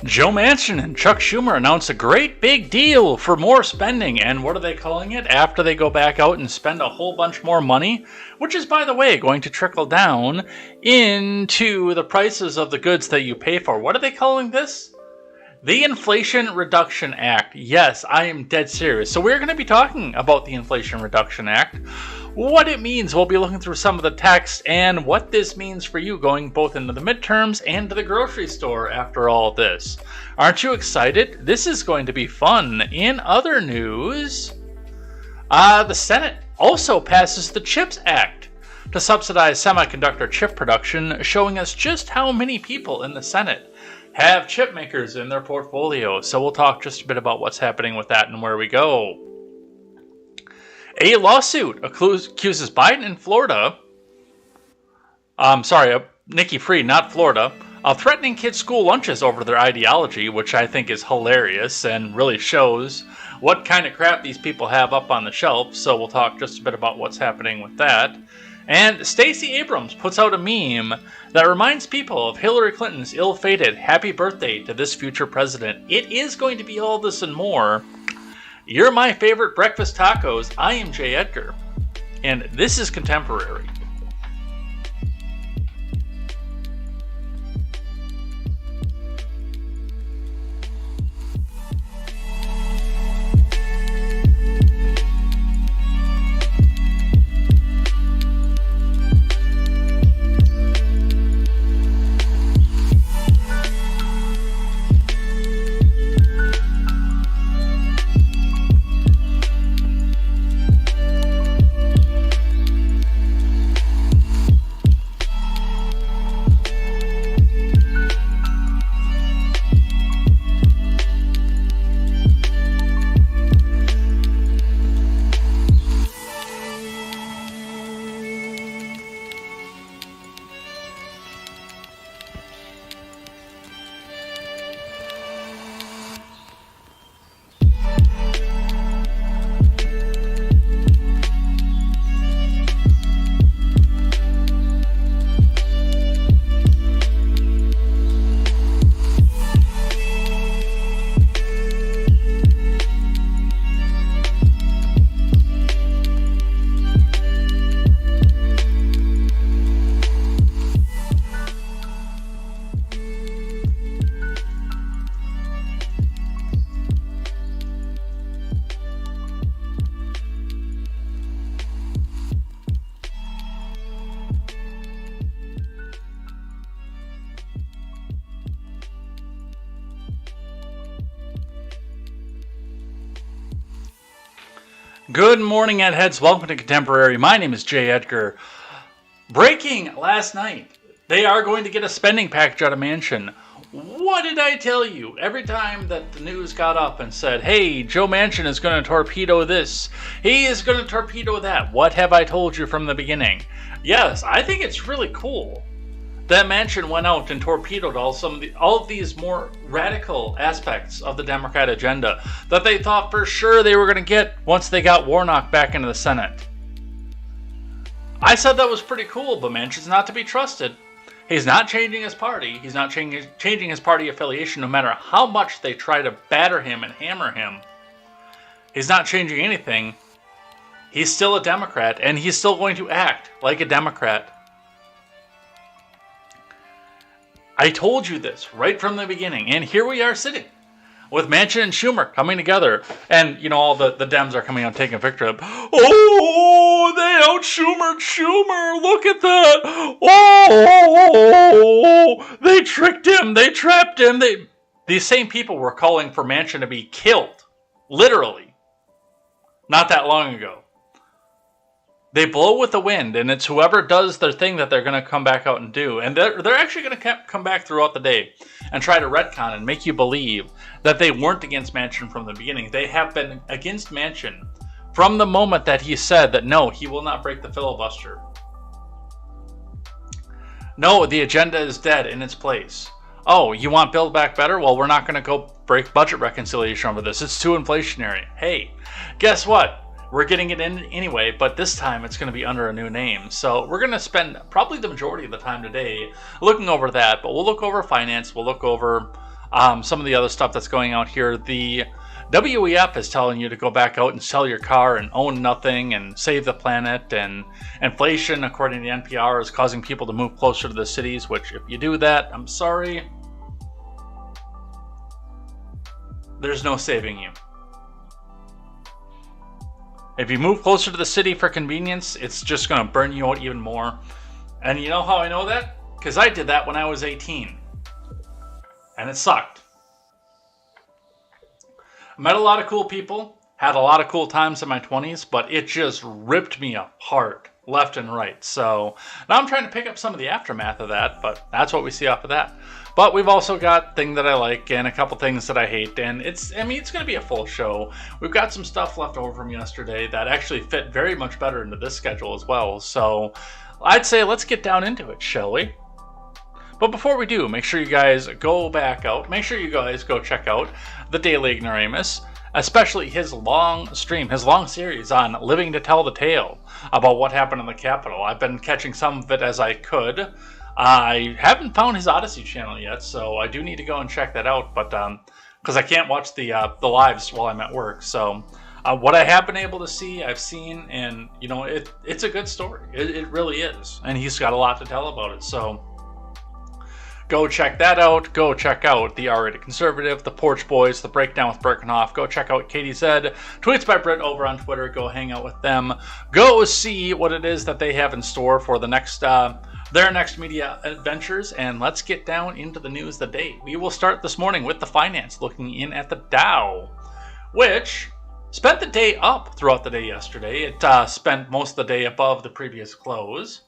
Joe Manchin and Chuck Schumer announced a great big deal for more spending, and what are they calling it after they go back out and spend a whole bunch more money, which is, by the way, going to trickle down into the prices of the goods that you pay for. What are they calling this? The Inflation Reduction Act. Yes, I am dead serious. So we're going to be talking about the Inflation Reduction Act, what it means. We'll be looking through some of the text and what this means for you going both into the midterms and to the grocery store after all this. Aren't you excited? This is going to be fun. In other news, the Senate also passes the CHIPS Act to subsidize semiconductor chip production, showing us just how many people in the Senate have chip makers in their portfolio. So we'll talk just a bit about what's happening with that and where we go. A lawsuit accuses Biden in Florida, Nikki Fried, not Florida, of threatening kids' school lunches over their ideology, which I think is hilarious and really shows what kind of crap these people have up on the shelf. So we'll talk just a bit about what's happening with that. And Stacey Abrams puts out a meme that reminds people of Hillary Clinton's ill-fated happy birthday to this future president. It is going to be all this and more. You're my favorite breakfast tacos. I am Jay Edgar, and this is Contemporary. Good morning, Edheads. Welcome to Contemporary. My name is Jay Edgar. Breaking last night. They are going to get a spending package out of Manchin. What did I tell you? Every time that the news got up and said, hey, Joe Manchin is going to torpedo this, he is going to torpedo that. What have I told you from the beginning? Yes, I think it's really cool that Manchin went out and torpedoed all of these more radical aspects of the Democrat agenda that they thought for sure they were going to get once they got Warnock back into the Senate. I said that was pretty cool, but Manchin's not to be trusted. He's not changing his party. He's not changing his party affiliation no matter how much they try to batter him and hammer him. He's not changing anything. He's still a Democrat, and he's still going to act like a Democrat. I told you this right from the beginning, and here we are sitting with Manchin and Schumer coming together, and all the Dems are coming out taking a picture of, oh, they out Schumer, look at that, oh, they tricked him, they trapped him, these same people were calling for Manchin to be killed, literally, not that long ago. They blow with the wind, and it's whoever does their thing that they're going to come back out and do. And they're actually going to come back throughout the day and try to retcon and make you believe that they weren't against Manchin from the beginning. They have been against Manchin from the moment that he said that, no, he will not break the filibuster. No, the agenda is dead in its place. Oh, you want Build Back Better? Well, we're not going to go break budget reconciliation over this. It's too inflationary. Hey, guess what? We're getting it in anyway, but this time it's going to be under a new name. So we're going to spend probably the majority of the time today looking over that, but we'll look over finance, we'll look over Some of the other stuff that's going out here, the WEF is telling you to go back out and sell your car and own nothing and save the planet, and inflation, according to the NPR, is causing people to move closer to the cities, which if you do that, I'm sorry, there's no saving you. If you move closer to the city for convenience, it's just going to burn you out even more. And you know how I know that? Because I did that when I was 18. And it sucked. I met a lot of cool people, had a lot of cool times in my 20s, but it just ripped me apart left and right. So now I'm trying to pick up some of the aftermath of that, but that's what we see off of that. But we've also got things that I like and a couple things that I hate, and it's going to be a full show. We've got some stuff left over from yesterday that actually fit very much better into this schedule as well. So I'd say let's get down into it, shall we? But before we do, make sure you guys go back out. Make sure you guys go check out the Daily Ignoramus, especially his long stream, his long series on Living to Tell the Tale about what happened in the Capitol. I've been catching some of it as I could. I haven't found his Odyssey channel yet, so I do need to go and check that out. But because I can't watch the lives while I'm at work, so what I have been able to see, I've seen, and you know, it's a good story. It really is, and he's got a lot to tell about it. So go check that out. Go check out the R-Rated Conservative, the Porch Boys, the Breakdown with Birkenhoff. Go check out KTZed, Tweets by Brit over on Twitter. Go hang out with them. Go see what it is that they have in store for the next their next media adventures, and let's get down into the news of the day. We will start this morning with the finance, looking in at the Dow, which spent the day up throughout the day yesterday. It spent most of the day above the previous close.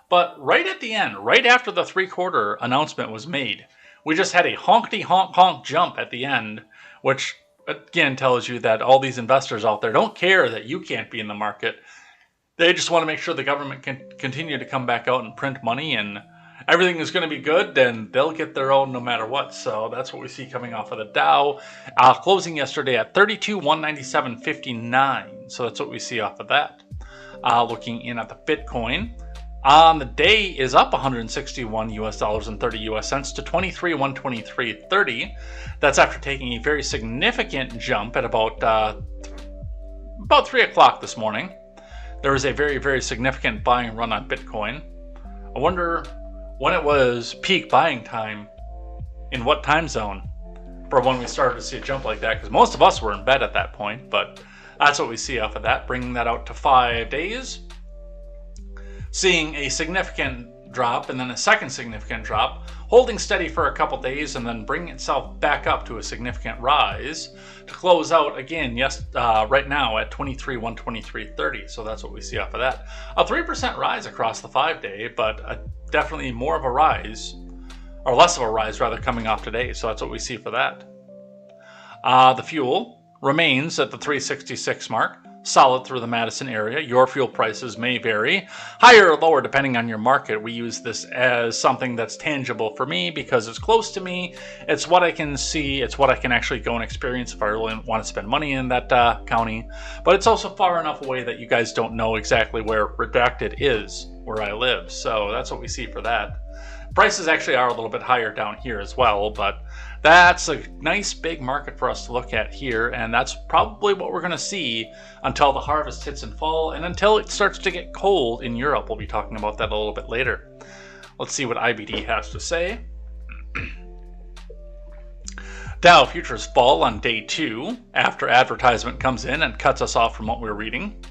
But right at the end, right after the three-quarter announcement was made, we just had a honkety-honk-honk jump at the end, which again tells you that all these investors out there don't care that you can't be in the market. They just want to make sure the government can continue to come back out and print money, and everything is going to be good, then they'll get their own no matter what. So that's what we see coming off of the Dow, closing yesterday at 32,197.59. So that's what we see off of that. Looking in at the Bitcoin, on the day is up 161 US dollars and 30 US cents to 23,123.30. That's after taking a very significant jump at about 3 o'clock this morning. There was a very, very significant buying run on Bitcoin. I wonder when it was peak buying time, in what time zone, for when we started to see a jump like that, because most of us were in bed at that point, but that's what we see off of that, bringing that out to 5 days. Seeing a significant drop and then a second significant drop, holding steady for a couple days and then bringing itself back up to a significant rise to close out again right now at 23,123.30. So that's what we see off of that. A 3% rise across the 5-day, but definitely more of a rise, or less of a rise rather, coming off today. So that's what we see for that. The fuel remains at the 366 mark. Solid through the Madison area. Your fuel prices may vary, higher or lower depending on your market. We use this as something that's tangible for me because it's close to me. It's what I can see. It's what I can actually go and experience if I really want to spend money in that county. But it's also far enough away that you guys don't know exactly where Redacted is, where I live. So that's what we see for that. Prices actually are a little bit higher down here as well, but that's a nice big market for us to look at here, and that's probably what we're going to see until the harvest hits in fall and until it starts to get cold in Europe. We'll be talking about that a little bit later. Let's see what IBD has to say. Dow futures fall on day 2 after advertisement comes in and cuts us off from what we're reading.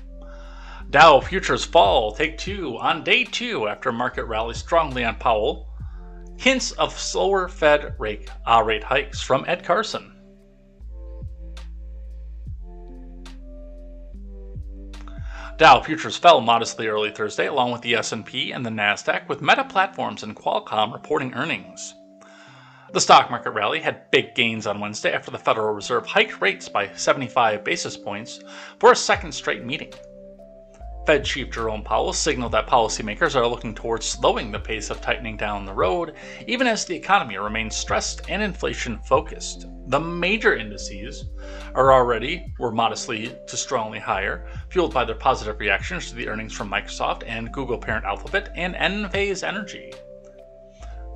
Dow futures fall, take 2 on day 2 after market rallies strongly on Powell. Hints of slower Fed rate hikes from Ed Carson. Dow futures fell modestly early Thursday, along with the S&P and the Nasdaq, with Meta Platforms and Qualcomm reporting earnings. The stock market rally had big gains on Wednesday after the Federal Reserve hiked rates by 75 basis points for a second straight meeting. Fed Chief Jerome Powell signaled that policymakers are looking towards slowing the pace of tightening down the road, even as the economy remains stressed and inflation-focused. The major indices were modestly to strongly higher, fueled by their positive reactions to the earnings from Microsoft and Google parent Alphabet and Enphase Energy.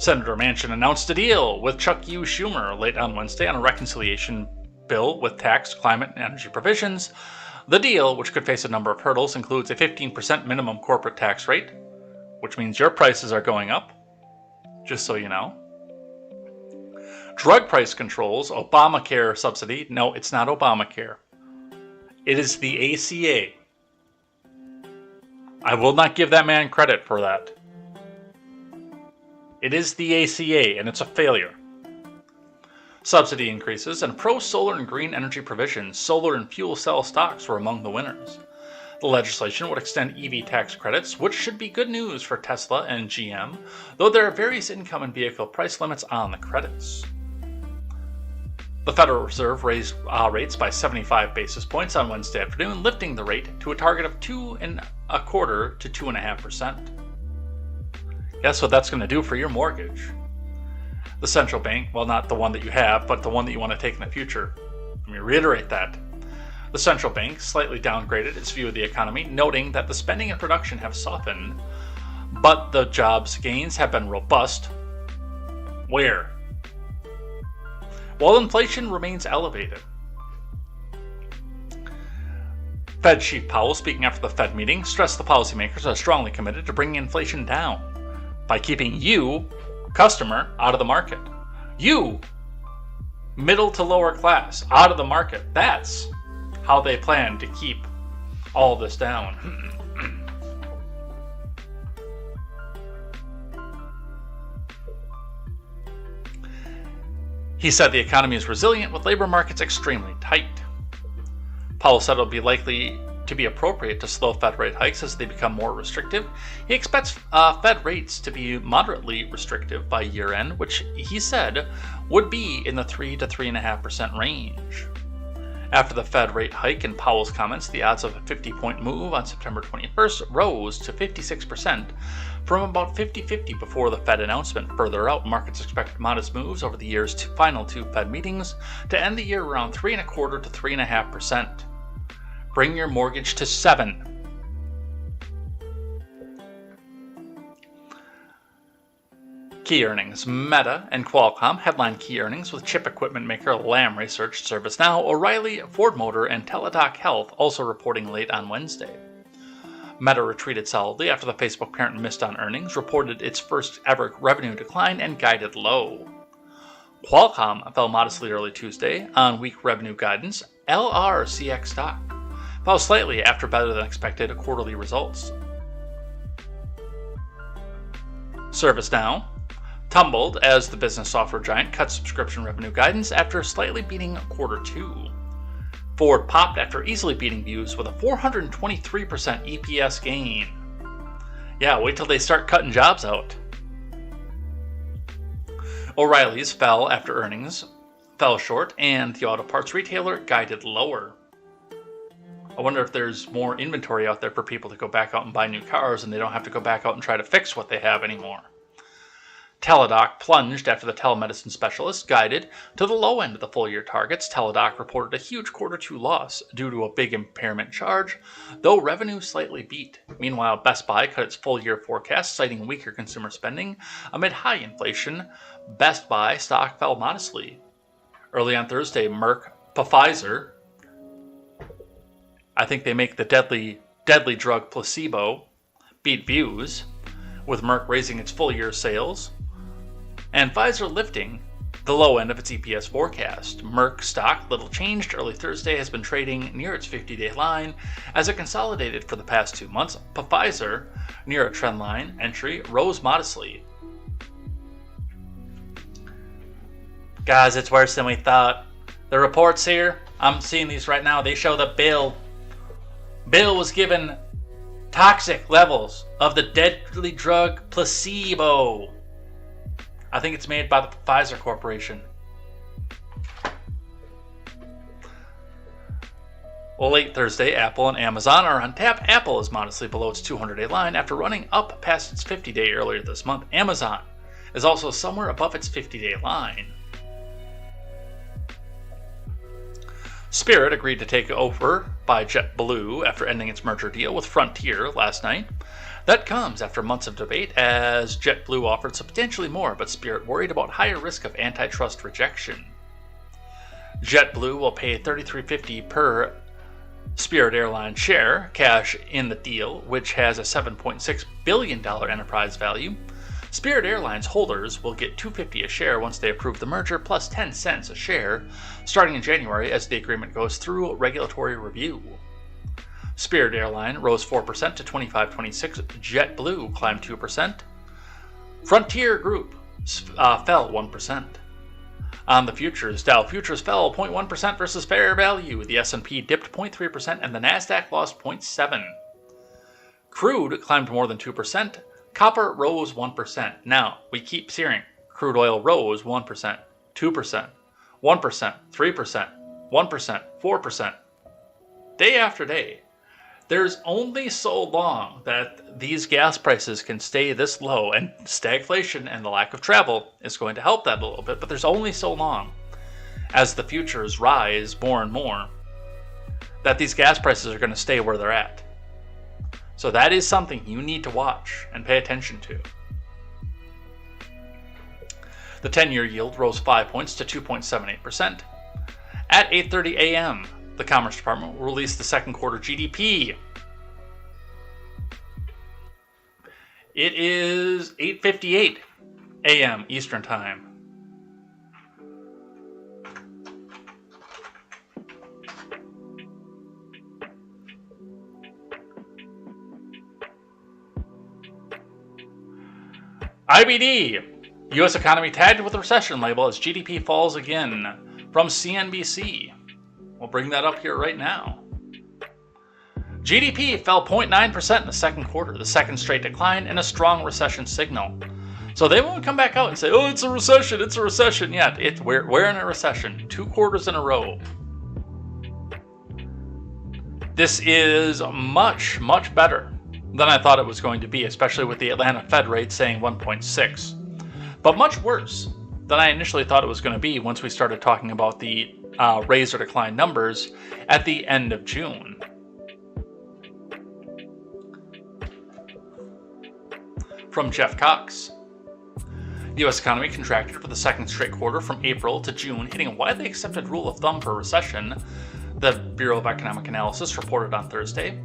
Senator Manchin announced a deal with Chuck U. Schumer late on Wednesday on a reconciliation bill with tax, climate, and energy provisions. The deal, which could face a number of hurdles, includes a 15% minimum corporate tax rate, which means your prices are going up, just so you know. Drug price controls, Obamacare subsidy. No, it's not Obamacare. It is the ACA. I will not give that man credit for that. It is the ACA, and it's a failure. Subsidy increases and pro-solar and green energy provisions. Solar and fuel cell stocks were among the winners. The legislation would extend EV tax credits, which should be good news for Tesla and GM, though there are various income and vehicle price limits on the credits. The Federal Reserve raised rates by 75 basis points on Wednesday afternoon, lifting the rate to a target of 2.25% to 2.5%. Guess what that's going to do for your mortgage? The central bank, well, not the one that you have, but the one that you want to take in the future. Let me reiterate that. The central bank slightly downgraded its view of the economy, noting that the spending and production have softened, but the jobs gains have been robust. Where? While inflation remains elevated. Fed Chief Powell, speaking after the Fed meeting, stressed the policymakers are strongly committed to bringing inflation down by keeping you, customer, out of the market. You, middle to lower class, out of the market. That's how they plan to keep all this down. He said the economy is resilient with labor markets extremely tight. Powell said it will be likely to be appropriate to slow Fed rate hikes as they become more restrictive. He expects Fed rates to be moderately restrictive by year end, which he said would be in the 3 to 3.5% range. After the Fed rate hike and Powell's comments, the odds of a 50-point move on September 21st rose to 56% from about 50-50 before the Fed announcement. Further out, markets expect modest moves over the year's final two Fed meetings to end the year around 3.25% to 3.5%. Bring your mortgage to 7%. Key earnings. Meta and Qualcomm headline key earnings, with chip equipment maker Lam Research, ServiceNow, O'Reilly, Ford Motor, and Teladoc Health also reporting late on Wednesday. Meta retreated solidly after the Facebook parent missed on earnings, reported its first ever revenue decline, and guided low. Qualcomm fell modestly early Tuesday on weak revenue guidance. LRCX stock fell slightly after better than expected quarterly results. ServiceNow tumbled as the business software giant cut subscription revenue guidance after slightly beating Q2. Ford popped after easily beating views with a 423% EPS gain. Yeah, wait till they start cutting jobs out. O'Reilly's fell after earnings fell short, and the auto parts retailer guided lower. I wonder if there's more inventory out there for people to go back out and buy new cars, and they don't have to go back out and try to fix what they have anymore. Teladoc plunged after the telemedicine specialist guided to the low end of the full-year targets. Teladoc reported a huge Q2 loss due to a big impairment charge, though revenue slightly beat. Meanwhile, Best Buy cut its full-year forecast, citing weaker consumer spending. Amid high inflation, Best Buy stock fell modestly. Early on Thursday, Merck, Pfizer, I think they make the deadly drug placebo, beat views, with Merck raising its full-year sales, and Pfizer lifting the low end of its EPS forecast. Merck stock, little changed early Thursday, has been trading near its 50-day line as it consolidated for the past 2 months. Pfizer, near a trend line entry, rose modestly. Guys, it's worse than we thought. The reports here, I'm seeing these right now, they show that Bill was given toxic levels of the deadly drug placebo. I think it's made by the Pfizer Corporation. Well, late Thursday, Apple and Amazon are on tap. Apple is modestly below its 200-day line after running up past its 50-day earlier this month. Amazon is also somewhere above its 50-day line. Spirit agreed to take over by JetBlue after ending its merger deal with Frontier last night. That comes after months of debate, as JetBlue offered substantially more, but Spirit worried about higher risk of antitrust rejection. JetBlue will pay $33.50 per Spirit Airlines share cash in the deal, which has a $7.6 billion enterprise value. Spirit Airlines holders will get $2.50 a share once they approve the merger, plus 10 cents a share, starting in January as the agreement goes through regulatory review. Spirit Airline rose 4% to $25.26. JetBlue climbed 2%. Frontier Group fell 1%. On the futures, Dow futures fell 0.1% versus fair value. The S&P dipped 0.3% and the Nasdaq lost 0.7%. Crude climbed more than 2%. Copper rose 1%. Now, we keep hearing crude oil rose 1%, 2%, 1%, 3%, 1%, 4%. Day after day. There's only so long that these gas prices can stay this low, and stagflation and the lack of travel is going to help that a little bit, but there's only so long as the futures rise more and more that these gas prices are going to stay where they're at. So that is something you need to watch and pay attention to. The 10-year yield rose 5 points to 2.78%. At 8:30 a.m., the Commerce Department will release the second quarter GDP. It is 8:58 a.m. Eastern Time. IBD. U.S. economy tagged with a recession label as GDP falls again. From CNBC. We'll bring that up here right now. GDP fell 0.9% in the second quarter, the second straight decline, and a strong recession signal. So they won't come back out and say, oh, it's a recession yet. We're in a recession, 2 quarters in a row. This is much, much better than I thought it was going to be, especially with the Atlanta Fed rate saying 1.6. But much worse than I initially thought it was going to be once we started talking about the raise or decline numbers at the end of June. From Jeff Cox. The U.S. economy contracted for the second straight quarter from April to June, hitting a widely accepted rule of thumb for recession, the Bureau of Economic Analysis reported on Thursday.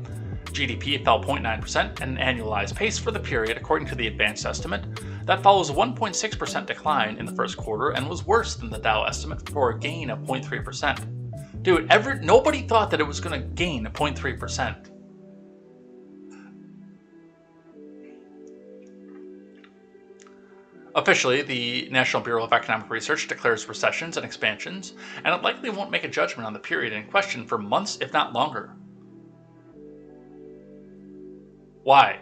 GDP fell 0.9% at an annualized pace for the period, according to the advanced estimate. That follows a 1.6% decline in the first quarter and was worse than the Dow estimate for a gain of 0.3%. Dude, nobody thought that it was going to gain 0.3%. Officially, the National Bureau of Economic Research declares recessions and expansions, and it likely won't make a judgment on the period in question for months, if not longer. Why?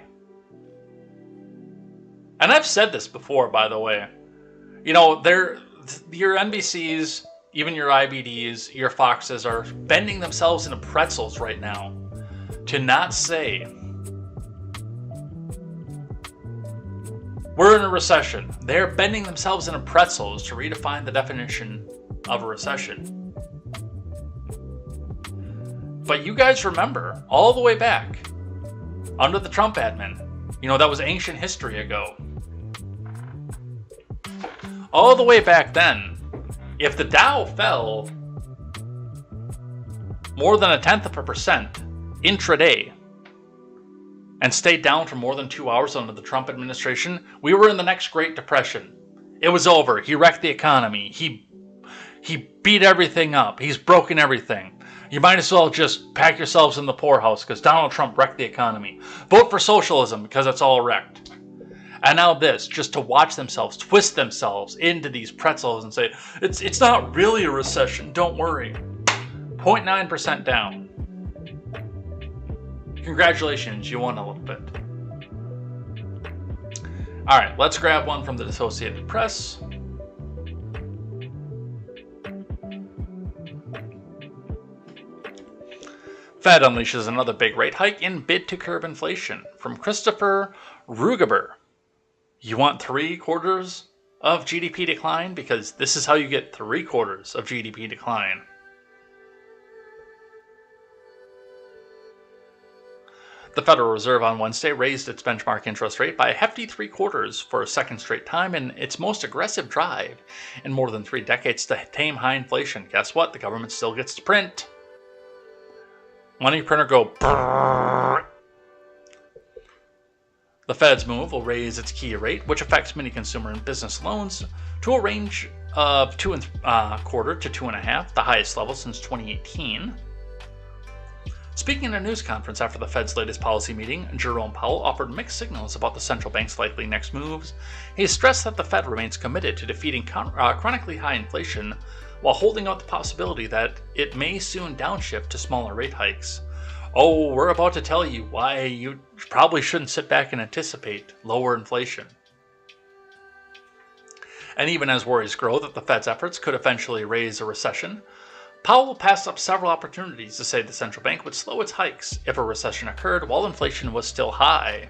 And I've said this before, by the way. You know, your NBCs, even your IBDs, your Foxes are bending themselves into pretzels right now to not say we're in a recession. They're bending themselves into pretzels to redefine the definition of a recession. But you guys remember, all the way back, under the Trump admin, that was ancient history ago. All the way back then, if the Dow fell more than 0.1% intraday and stayed down for more than 2 hours under the Trump administration, we were in the next Great Depression. It was over. He wrecked the economy. He beat everything up. He's broken everything. You might as well just pack yourselves in the poorhouse because Donald Trump wrecked the economy. Vote for socialism because it's all wrecked. And now this, just to watch themselves twist themselves into these pretzels and say, it's not really a recession, don't worry. 0.9% down. Congratulations, you won a little bit. All right, let's grab one from the Associated Press. Fed unleashes another big rate hike in bid to curb inflation. From Christopher Rugaber. You want 3/4 of GDP decline? Because this is how you get 3/4 of GDP decline. The Federal Reserve on Wednesday raised its benchmark interest rate by a hefty 3/4 for a second straight time in its most aggressive drive in more than 3 decades to tame high inflation. Guess what? The government still gets to print. Money printer go brrr. The Fed's move will raise its key rate, which affects many consumer and business loans, to a range of 2.25 to 2.5, the highest level since 2018. Speaking at a news conference after the Fed's latest policy meeting, Jerome Powell offered mixed signals about the central bank's likely next moves. He stressed that the Fed remains committed to defeating chronically high inflation while holding out the possibility that it may soon downshift to smaller rate hikes. Oh, we're about to tell you why you probably shouldn't sit back and anticipate lower inflation. And even as worries grow that the Fed's efforts could eventually raise a recession, Powell passed up several opportunities to say the central bank would slow its hikes if a recession occurred while inflation was still high.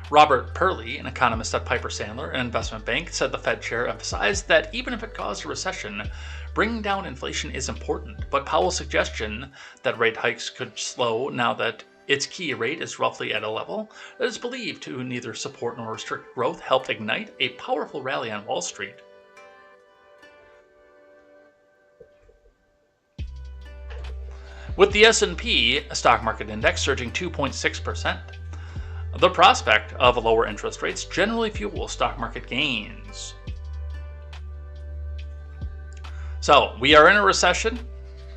Robert Perley, an economist at Piper Sandler, an investment bank, said the Fed chair emphasized that even if it caused a recession, bringing down inflation is important, but Powell's suggestion that rate hikes could slow now that its key rate is roughly at a level that is believed to neither support nor restrict growth helped ignite a powerful rally on Wall Street. With the S&P stock market index surging 2.6%, the prospect of lower interest rates generally fuels stock market gains. So, we are in a recession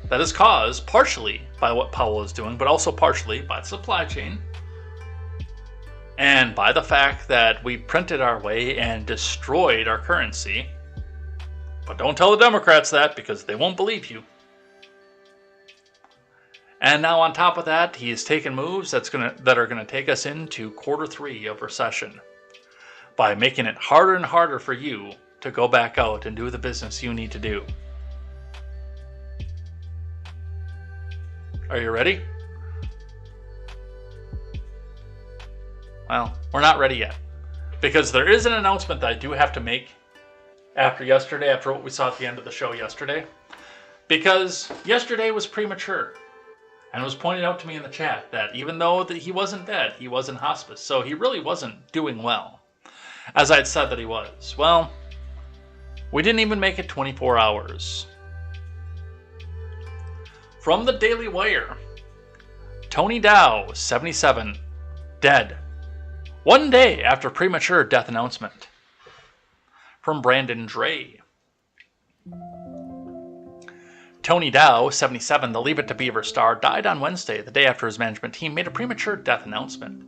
that is caused partially by what Powell is doing, but also partially by the supply chain and by the fact that we printed our way and destroyed our currency. But don't tell the Democrats that because they won't believe you. And now on top of that, he has taken moves that are going to take us into Q3 of recession by making it harder and harder for you to go back out and do the business you need to do. Are you ready? Well, we're not ready yet because there is an announcement that I do have to make after what we saw at the end of the show yesterday, because yesterday was premature. And it was pointed out to me in the chat that even though that he wasn't dead, he was in hospice. So he really wasn't doing well, as I had said that he was. Well, we didn't even make it 24 hours. From the Daily Wire, Tony Dow, 77, dead. 1 day after premature death announcement. From Brandon Dre. Tony Dow, 77, the Leave It to Beaver star, died on Wednesday, the day after his management team made a premature death announcement.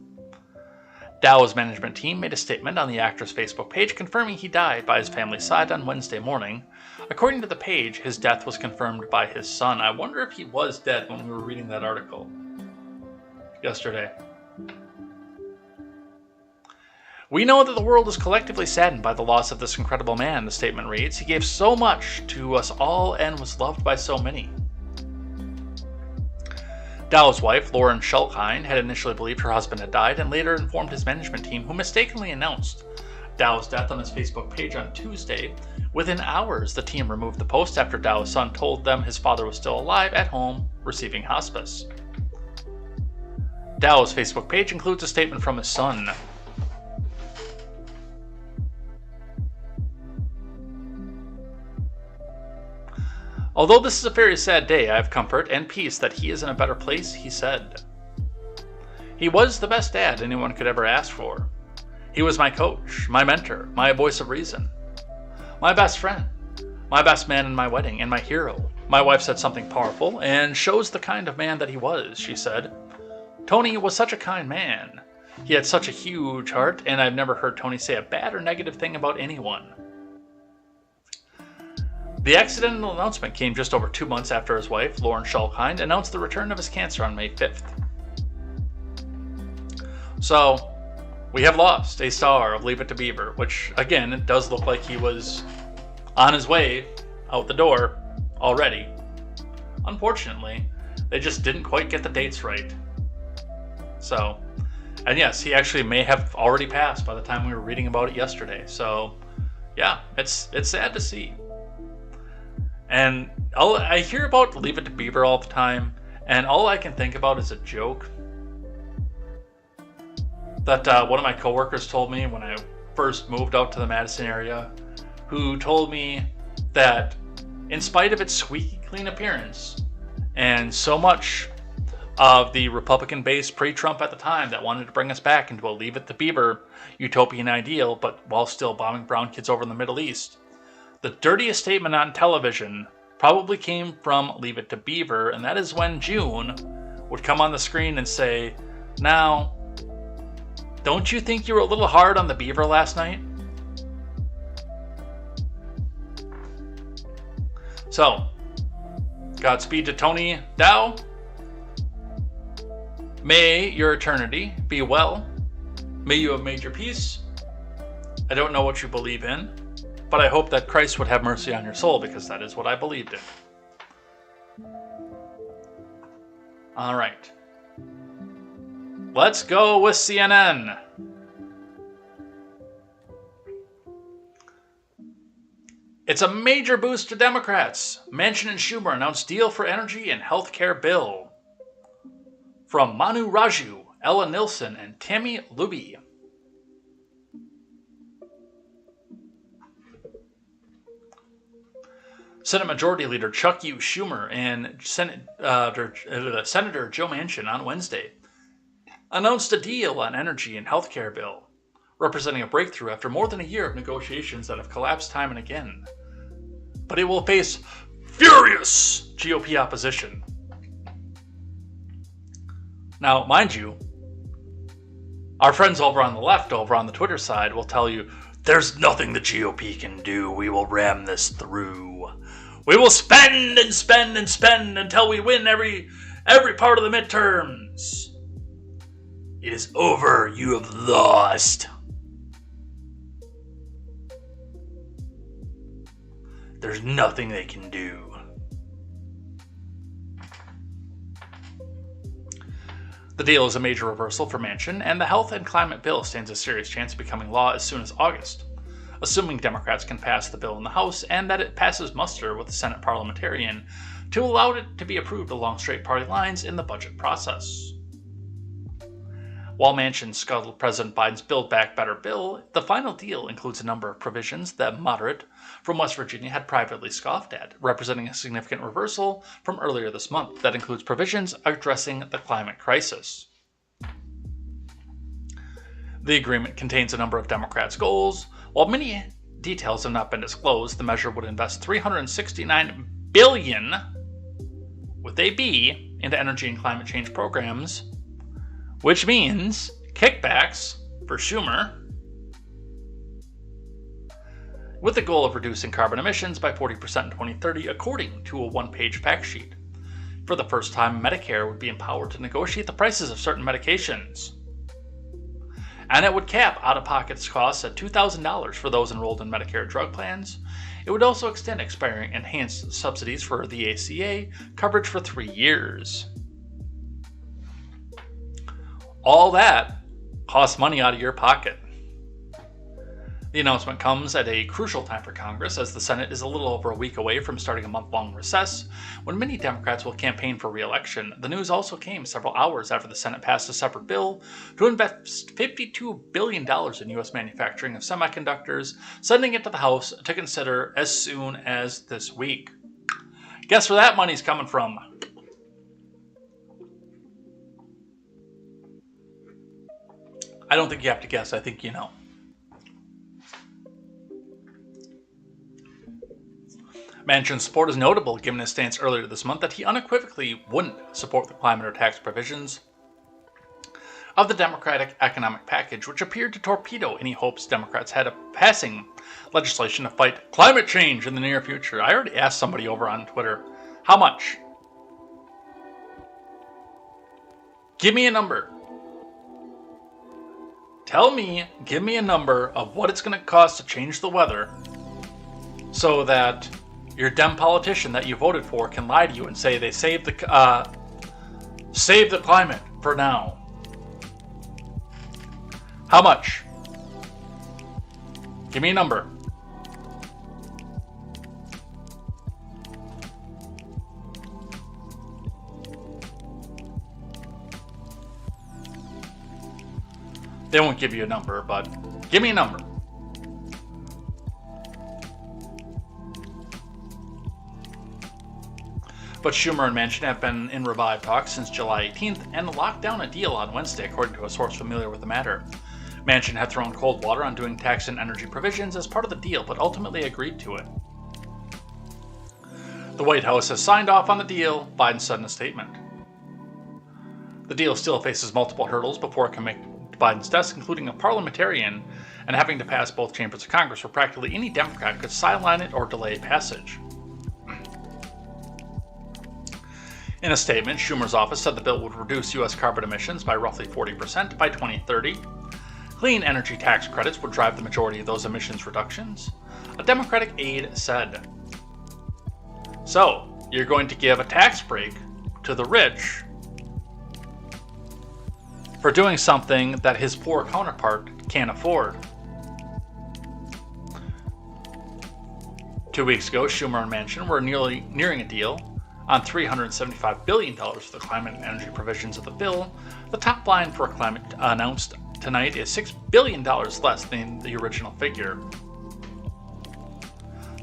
Dow's management team made a statement on the actor's Facebook page confirming he died by his family's side on Wednesday morning. According to the page, his death was confirmed by his son. I wonder if he was dead when we were reading that article yesterday. We know that the world is collectively saddened by the loss of this incredible man, the statement reads. He gave so much to us all and was loved by so many. Dow's wife, Lauren Schulkine, had initially believed her husband had died and later informed his management team, who mistakenly announced Dow's death on his Facebook page on Tuesday. Within hours, the team removed the post after Dow's son told them his father was still alive at home, receiving hospice. Dow's Facebook page includes a statement from his son. Although this is a very sad day, I have comfort and peace that he is in a better place, he said. He was the best dad anyone could ever ask for. He was my coach, my mentor, my voice of reason, my best friend, my best man in my wedding, and my hero. My wife said something powerful and shows the kind of man that he was, she said. Tony was such a kind man. He had such a huge heart, and I've never heard Tony say a bad or negative thing about anyone. The accidental announcement came just over 2 months after his wife, Lauren Schulkine, announced the return of his cancer on May 5th. So, we have lost a star of Leave It to Beaver, which, again, it does look like he was on his way out the door already. Unfortunately, they just didn't quite get the dates right. So, and yes, he actually may have already passed by the time we were reading about it yesterday. So, yeah, it's sad to see. And I hear about Leave It to Beaver all the time, and all I can think about is a joke. that one of my coworkers told me when I first moved out to the Madison area, who told me that in spite of its squeaky clean appearance and so much of the Republican-based pre-Trump at the time that wanted to bring us back into a Leave It to Beaver utopian ideal, but while still bombing brown kids over in the Middle East, the dirtiest statement on television probably came from Leave It to Beaver, and that is when June would come on the screen and say, "Now, don't you think you were a little hard on the Beaver last night?" So, Godspeed to Tony Dow. May your eternity be well. May you have made your peace. I don't know what you believe in, but I hope that Christ would have mercy on your soul, because that is what I believed in. All right. Let's go with CNN. It's a major boost to Democrats. Manchin and Schumer announced deal for energy and healthcare bill. From Manu Raju, Ella Nilsson, and Tammy Luby. Senate Majority Leader Chuck U. Schumer and Senator Joe Manchin on Wednesday announced a deal on energy and healthcare bill, representing a breakthrough after more than a year of negotiations that have collapsed time and again. But it will face furious GOP opposition. Now, mind you, our friends over on the left, over on the Twitter side, will tell you, there's nothing the GOP can do. We will ram this through. We will spend and spend and spend until we win every part of the midterms. It is over. You have lost. There's nothing they can do. The deal is a major reversal for Manchin, and the health and climate bill stands a serious chance of becoming law as soon as August, assuming Democrats can pass the bill in the House and that it passes muster with the Senate parliamentarian to allow it to be approved along straight party lines in the budget process. While Manchin scuttled President Biden's Build Back Better bill, the final deal includes a number of provisions that moderate from West Virginia had privately scoffed at, representing a significant reversal from earlier this month that includes provisions addressing the climate crisis. The agreement contains a number of Democrats' goals. While many details have not been disclosed, the measure would invest $369 billion, with a B, into energy and climate change programs, which means kickbacks for Schumer, with the goal of reducing carbon emissions by 40% in 2030, according to a one-page fact sheet. For the first time, Medicare would be empowered to negotiate the prices of certain medications. And it would cap out-of-pocket costs at $2,000 for those enrolled in Medicare drug plans. It would also extend expiring enhanced subsidies for the ACA coverage for 3 years. All that costs money out of your pocket. The announcement comes at a crucial time for Congress, as the Senate is a little over a week away from starting a month-long recess, when many Democrats will campaign for re-election. The news also came several hours after the Senate passed a separate bill to invest $52 billion in U.S. manufacturing of semiconductors, sending it to the House to consider as soon as this week. Guess where that money's coming from? I don't think you have to guess. I think you know. Manchin's support is notable given his stance earlier this month that he unequivocally wouldn't support the climate or tax provisions of the Democratic economic package, which appeared to torpedo any hopes Democrats had of passing legislation to fight climate change in the near future. I already asked somebody over on Twitter, how much? Give me a number. Give me a number of what it's going to cost to change the weather so that your Dem politician that you voted for can lie to you and say they saved the climate for now. How much? Give me a number. They won't give you a number, but give me a number. But Schumer and Manchin have been in revived talks since July 18th and locked down a deal on Wednesday, according to a source familiar with the matter. Manchin had thrown cold water on doing tax and energy provisions as part of the deal, but ultimately agreed to it. The White House has signed off on the deal, Biden said in a statement. The deal still faces multiple hurdles before it can make Biden's desk, including a parliamentarian and having to pass both chambers of Congress, where practically any Democrat could sideline it or delay passage. In a statement, Schumer's office said the bill would reduce U.S. carbon emissions by roughly 40% by 2030. Clean energy tax credits would drive the majority of those emissions reductions, a Democratic aide said. So, you're going to give a tax break to the rich for doing something that his poor counterpart can't afford. 2 weeks ago, Schumer and Manchin were nearing a deal on $375 billion for the climate and energy provisions of the bill. The top line for climate announced tonight is $6 billion less than the original figure.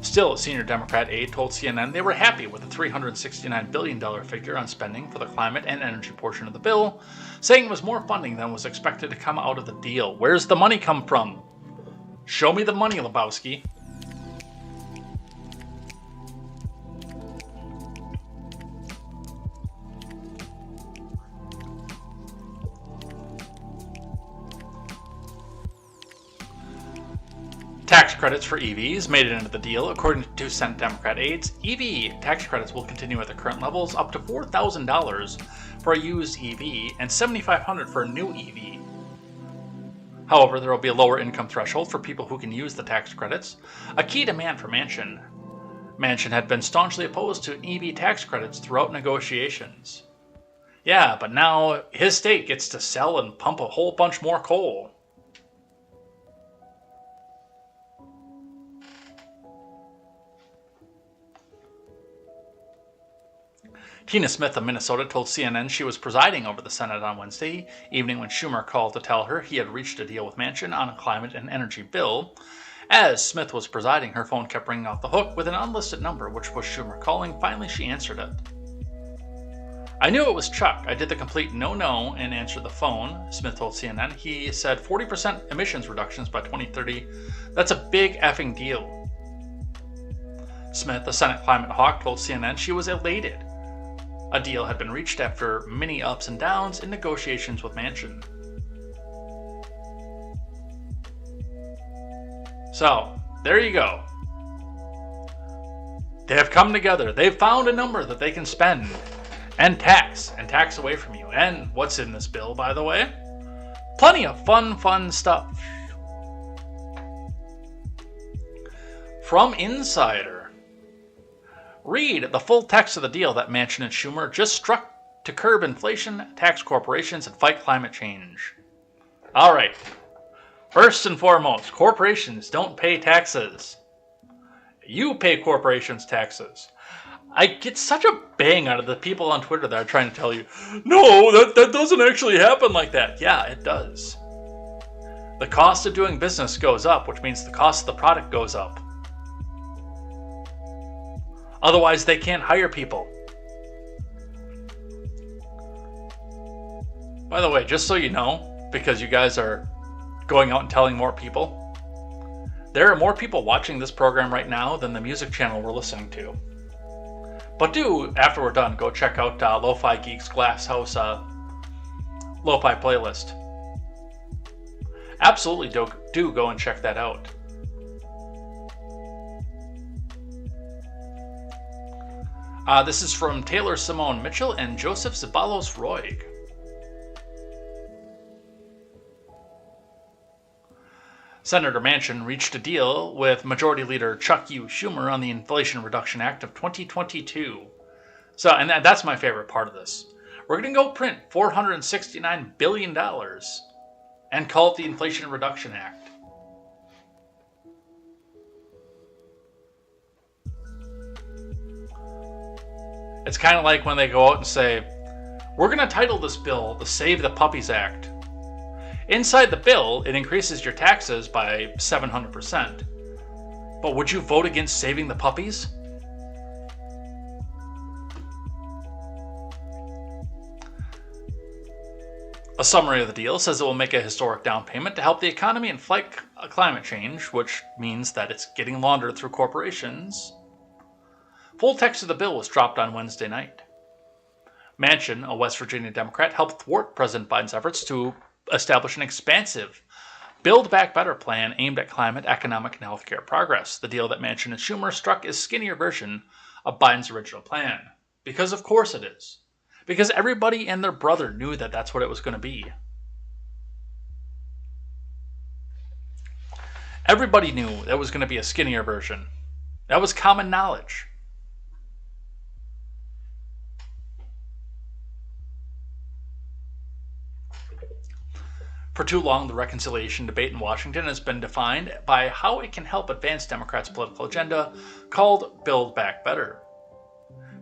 Still, a senior Democrat aide told CNN they were happy with the $369 billion figure on spending for the climate and energy portion of the bill, saying it was more funding than was expected to come out of the deal. Where's the money come from? Show me the money, Lebowski. Tax credits for EVs made it into the deal. According to Senate Democrat aides, EV tax credits will continue at the current levels, up to $4,000 for a used EV and $7,500 for a new EV. However, there will be a lower income threshold for people who can use the tax credits, a key demand for Manchin. Manchin had been staunchly opposed to EV tax credits throughout negotiations. Yeah, but now his state gets to sell and pump a whole bunch more coal. Tina Smith of Minnesota told CNN she was presiding over the Senate on Wednesday evening when Schumer called to tell her he had reached a deal with Manchin on a climate and energy bill. As Smith was presiding, her phone kept ringing off the hook with an unlisted number, which was Schumer calling. Finally, she answered it. I knew it was Chuck. I did the complete no and answered the phone, Smith told CNN. He said 40% emissions reductions by 2030. That's a big effing deal. Smith, the Senate climate hawk, told CNN she was elated. A deal had been reached after many ups and downs in negotiations with Manchin. So, there you go. They have come together. They've found a number that they can spend and tax away from you. And what's in this bill, by the way? Plenty of fun stuff. From Insider. Read the full text of the deal that Manchin and Schumer just struck to curb inflation, tax corporations, and fight climate change. All right. First and foremost, corporations don't pay taxes. You pay corporations taxes. I get such a bang out of the people on Twitter that are trying to tell you, no, that doesn't actually happen like that. Yeah, it does. The cost of doing business goes up, which means the cost of the product goes up. Otherwise, they can't hire people. By the way, just so you know, because you guys are going out and telling more people, there are more people watching this program right now than the music channel we're listening to. But do, after we're done, go check out Lo-Fi Geek's Glass House Lo-Fi playlist. Absolutely do go and check that out. This is from Taylor Simone Mitchell and Joseph Zabalos-Roig. Senator Manchin reached a deal with Majority Leader Chuck U. Schumer on the Inflation Reduction Act of 2022. So, and that's my favorite part of this. We're going to go print $469 billion and call it the Inflation Reduction Act. It's kind of like when they go out and say, we're going to title this bill the Save the Puppies Act. Inside the bill, it increases your taxes by 700%. But would you vote against saving the puppies? A summary of the deal says it will make a historic down payment to help the economy and fight climate change, which means that it's getting laundered through corporations. Full text of the bill was dropped on Wednesday night. Manchin, a West Virginia Democrat, helped thwart President Biden's efforts to establish an expansive Build Back Better plan aimed at climate, economic, and healthcare progress. The deal that Manchin and Schumer struck is a skinnier version of Biden's original plan. Because of course it is. Because everybody and their brother knew that that's what it was going to be. Everybody knew that was going to be a skinnier version. That was common knowledge. For too long, the reconciliation debate in Washington has been defined by how it can help advance Democrats' political agenda called Build Back Better.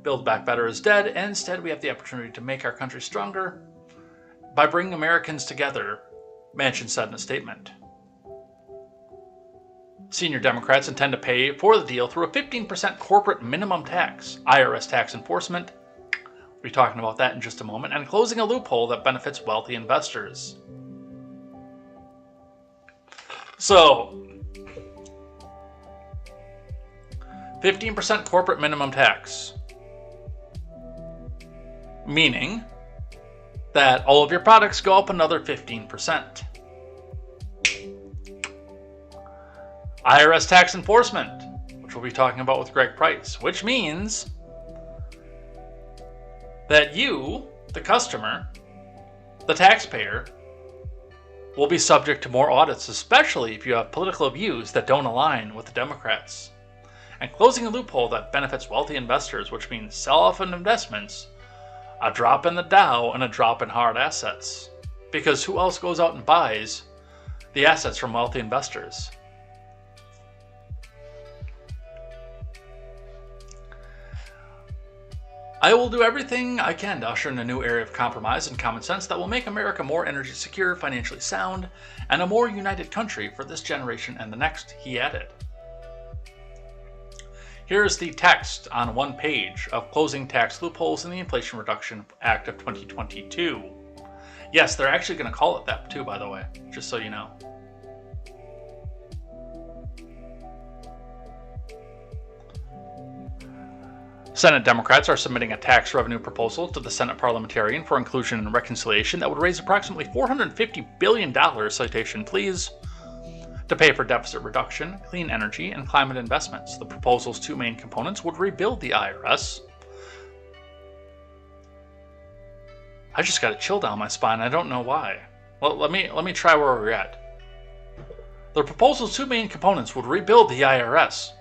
Build Back Better is dead, and instead we have the opportunity to make our country stronger by bringing Americans together, Manchin said in a statement. Senior Democrats intend to pay for the deal through a 15% corporate minimum tax, IRS tax enforcement, we'll be talking about that in just a moment, and closing a loophole that benefits wealthy investors. So, 15% corporate minimum tax. Meaning that all of your products go up another 15%. IRS tax enforcement, which we'll be talking about with Greg Price, which means that you, the customer, the taxpayer, will be subject to more audits, especially if you have political views that don't align with the Democrats. And closing a loophole that benefits wealthy investors, which means sell-off investments, a drop in the Dow and a drop in hard assets. Because who else goes out and buys the assets from wealthy investors? I will do everything I can to usher in a new area of compromise and common sense that will make America more energy secure, financially sound, and a more united country for this generation and the next, he added. Here's the text on one page of closing tax loopholes in the Inflation Reduction Act of 2022. Yes, they're actually going to call it that too, by the way, just so you know. Senate Democrats are submitting a tax revenue proposal to the Senate parliamentarian for inclusion and reconciliation that would raise approximately $450 billion, citation please, to pay for deficit reduction, clean energy, and climate investments. The proposal's two main components would rebuild the IRS. I just got a chill down my spine. I don't know why. Well, let me try where we're at. The proposal's two main components would rebuild the IRS.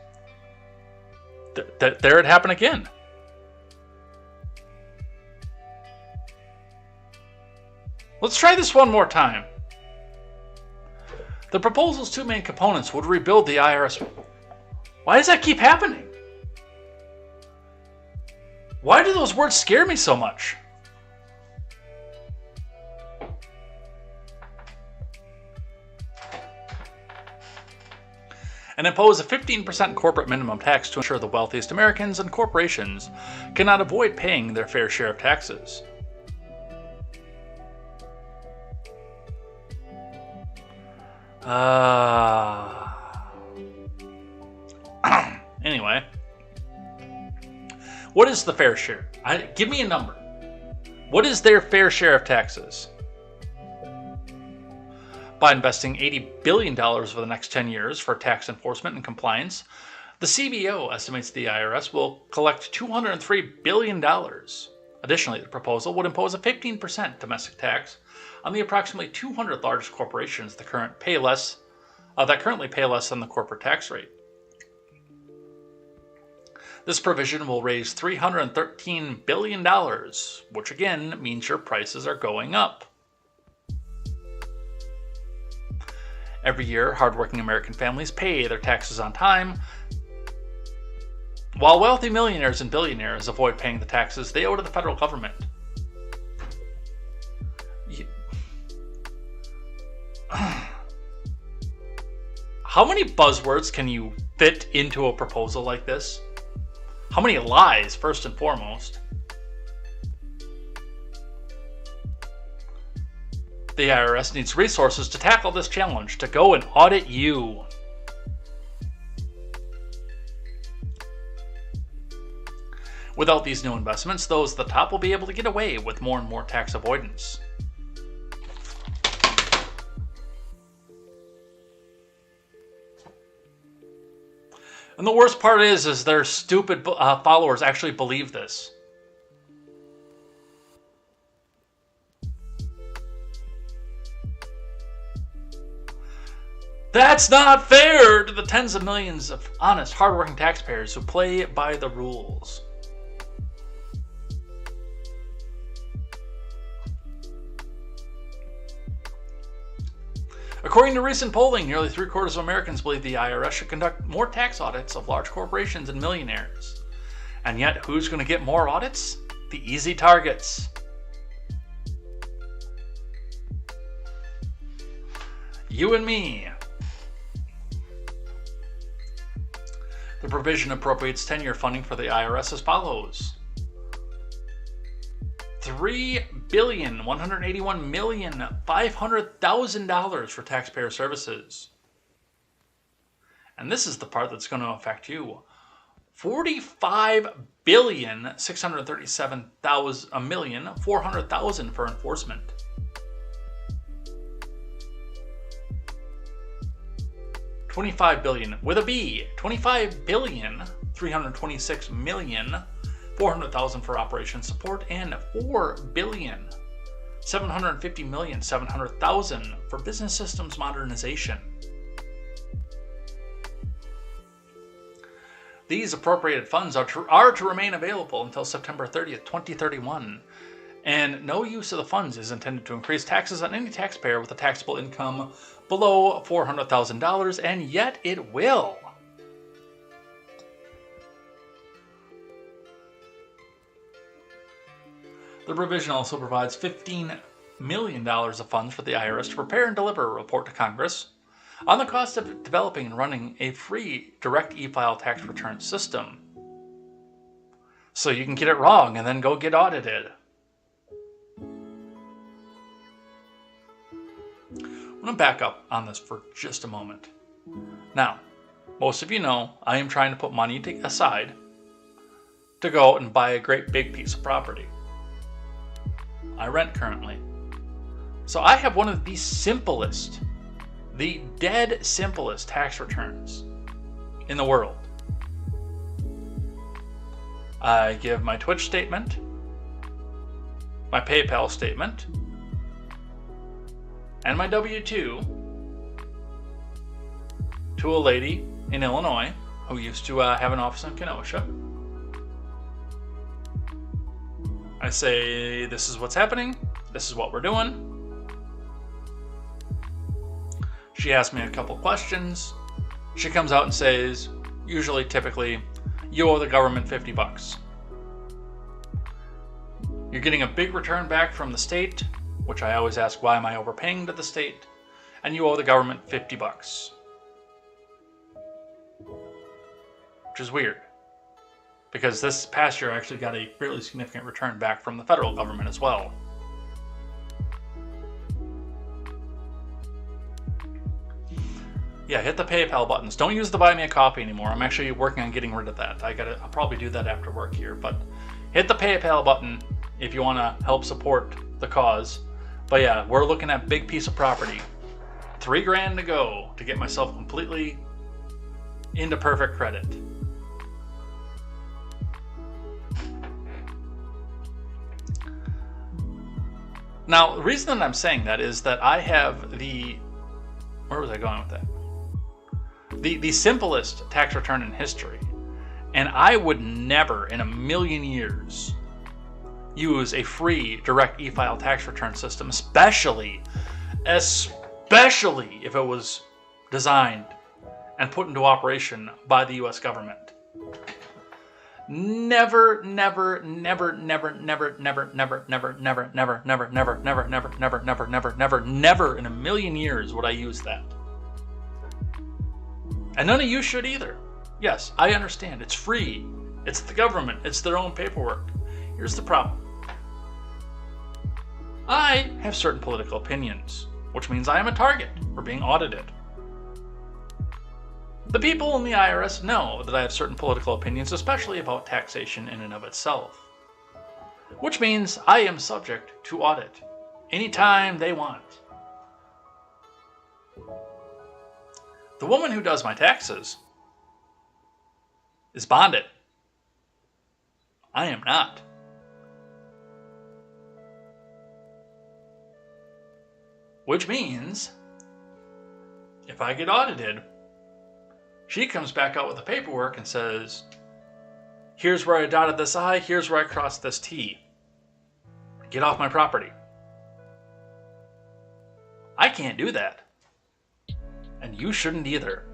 There it happened again. Let's try this one more time. The proposal's two main components would rebuild the IRS. Why does that keep happening? Why do those words scare me so much? And impose a 15% corporate minimum tax to ensure the wealthiest Americans and corporations cannot avoid paying their fair share of taxes. Anyway, what is the fair share? Give me a number. What is their fair share of taxes? By investing $80 billion over the next 10 years for tax enforcement and compliance, the CBO estimates the IRS will collect $203 billion. Additionally, the proposal would impose a 15% domestic tax on the approximately 200 largest corporations that currently pay less than the corporate tax rate. This provision will raise $313 billion, which again means your prices are going up. Every year, hardworking American families pay their taxes on time, while wealthy millionaires and billionaires avoid paying the taxes they owe to the federal government. How many buzzwords can you fit into a proposal like this? How many lies, first and foremost? The IRS needs resources to tackle this challenge, to go and audit you. Without these new investments, those at the top will be able to get away with more and more tax avoidance. And the worst part is their stupid followers actually believe this. That's not fair to the tens of millions of honest, hardworking taxpayers who play by the rules. According to recent polling, nearly 3/4 of Americans believe the IRS should conduct more tax audits of large corporations and millionaires. And yet, who's going to get more audits? The easy targets. You and me. The provision appropriates 10-year funding for the IRS as follows. $3,181,500,000 for taxpayer services. And this is the part that's going to affect you. $45,637,400,000 for enforcement. $25 billion with a B. $25,326,400,000 for operation support, and $4,750,700,000 for business systems modernization. These appropriated funds are to remain available until September 30th, 2031, and no use of the funds is intended to increase taxes on any taxpayer with a taxable income below $400,000, and yet it will. The provision also provides $15 million of funds for the IRS to prepare and deliver a report to Congress on the cost of developing and running a free direct e-file tax return system. So you can get it wrong and then go get audited. I'm going to back up on this for just a moment. Now, most of you know I am trying to put money aside to go and buy a great big piece of property. I rent currently. So I have one of the simplest, the dead simplest tax returns in the world. I give my Twitch statement, my PayPal statement, and my W-2 to a lady in Illinois who used to have an office in Kenosha. I say, this is what's happening, this is what we're doing. She asks me a couple questions. She comes out and says, usually, typically, you owe the government $50. You're getting a big return back from the state, which I always ask, why am I overpaying to the state? And you owe the government $50. Which is weird, because this past year I actually got a fairly significant return back from the federal government as well. Yeah, hit the PayPal buttons. Don't use the buy me a coffee anymore. I'm actually working on getting rid of that. I'll probably do that after work here, but hit the PayPal button if you want to help support the cause. But yeah, we're looking at big piece of property. $3,000 to go to get myself completely into perfect credit. Now, the reason that I'm saying that is that I have the, where was I going with that? The simplest tax return in history. And I would never in a million years use a free direct e-file tax return system, especially if it was designed and put into operation by the US government. Never, never, never, never, never, never, never, never, never, never, never, never, never, never, never, never, never, never, never in a million years would I use that. And none of you should either. Yes, I understand. It's free. It's the government. It's their own paperwork. Here's the problem. I have certain political opinions, which means I am a target for being audited. The people in the IRS know that I have certain political opinions, especially about taxation in and of itself, which means I am subject to audit anytime they want. The woman who does my taxes is bonded. I am not. Which means, if I get audited, she comes back out with the paperwork and says, here's where I dotted this I, here's where I crossed this T. Get off my property. I can't do that. And you shouldn't either.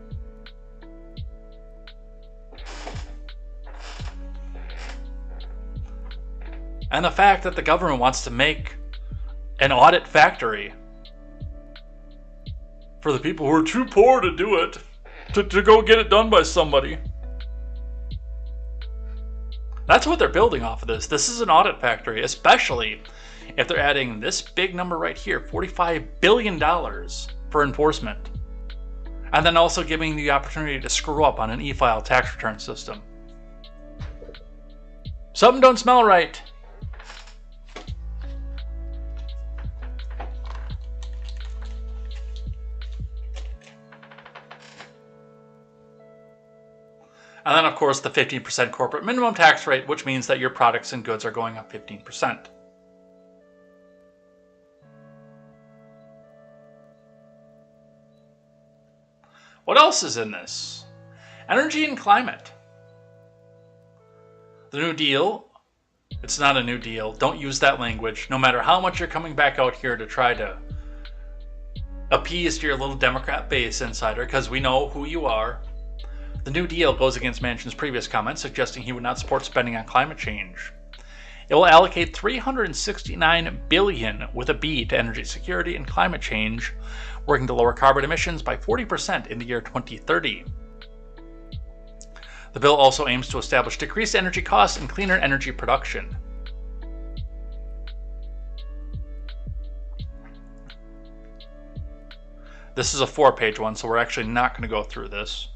And the fact that the government wants to make an audit factory for the people who are too poor to do it, to go get it done by somebody. That's what they're building off of this. This is an audit factory, especially if they're adding this big number right here, $45 billion for enforcement. And then also giving the opportunity to screw up on an e-file tax return system. Something don't smell right. And then, of course, the 15% corporate minimum tax rate, which means that your products and goods are going up 15%. What else is in this? Energy and climate. The New Deal. It's not a new deal. Don't use that language. No matter how much you're coming back out here to try to appease to your little Democrat base, insider, because we know who you are. The New Deal goes against Manchin's previous comments, suggesting he would not support spending on climate change. It will allocate $369 billion with a B to energy security and climate change, working to lower carbon emissions by 40% in the year 2030. The bill also aims to establish decreased energy costs and cleaner energy production. This is a 4-page one, so we're actually not going to go through this.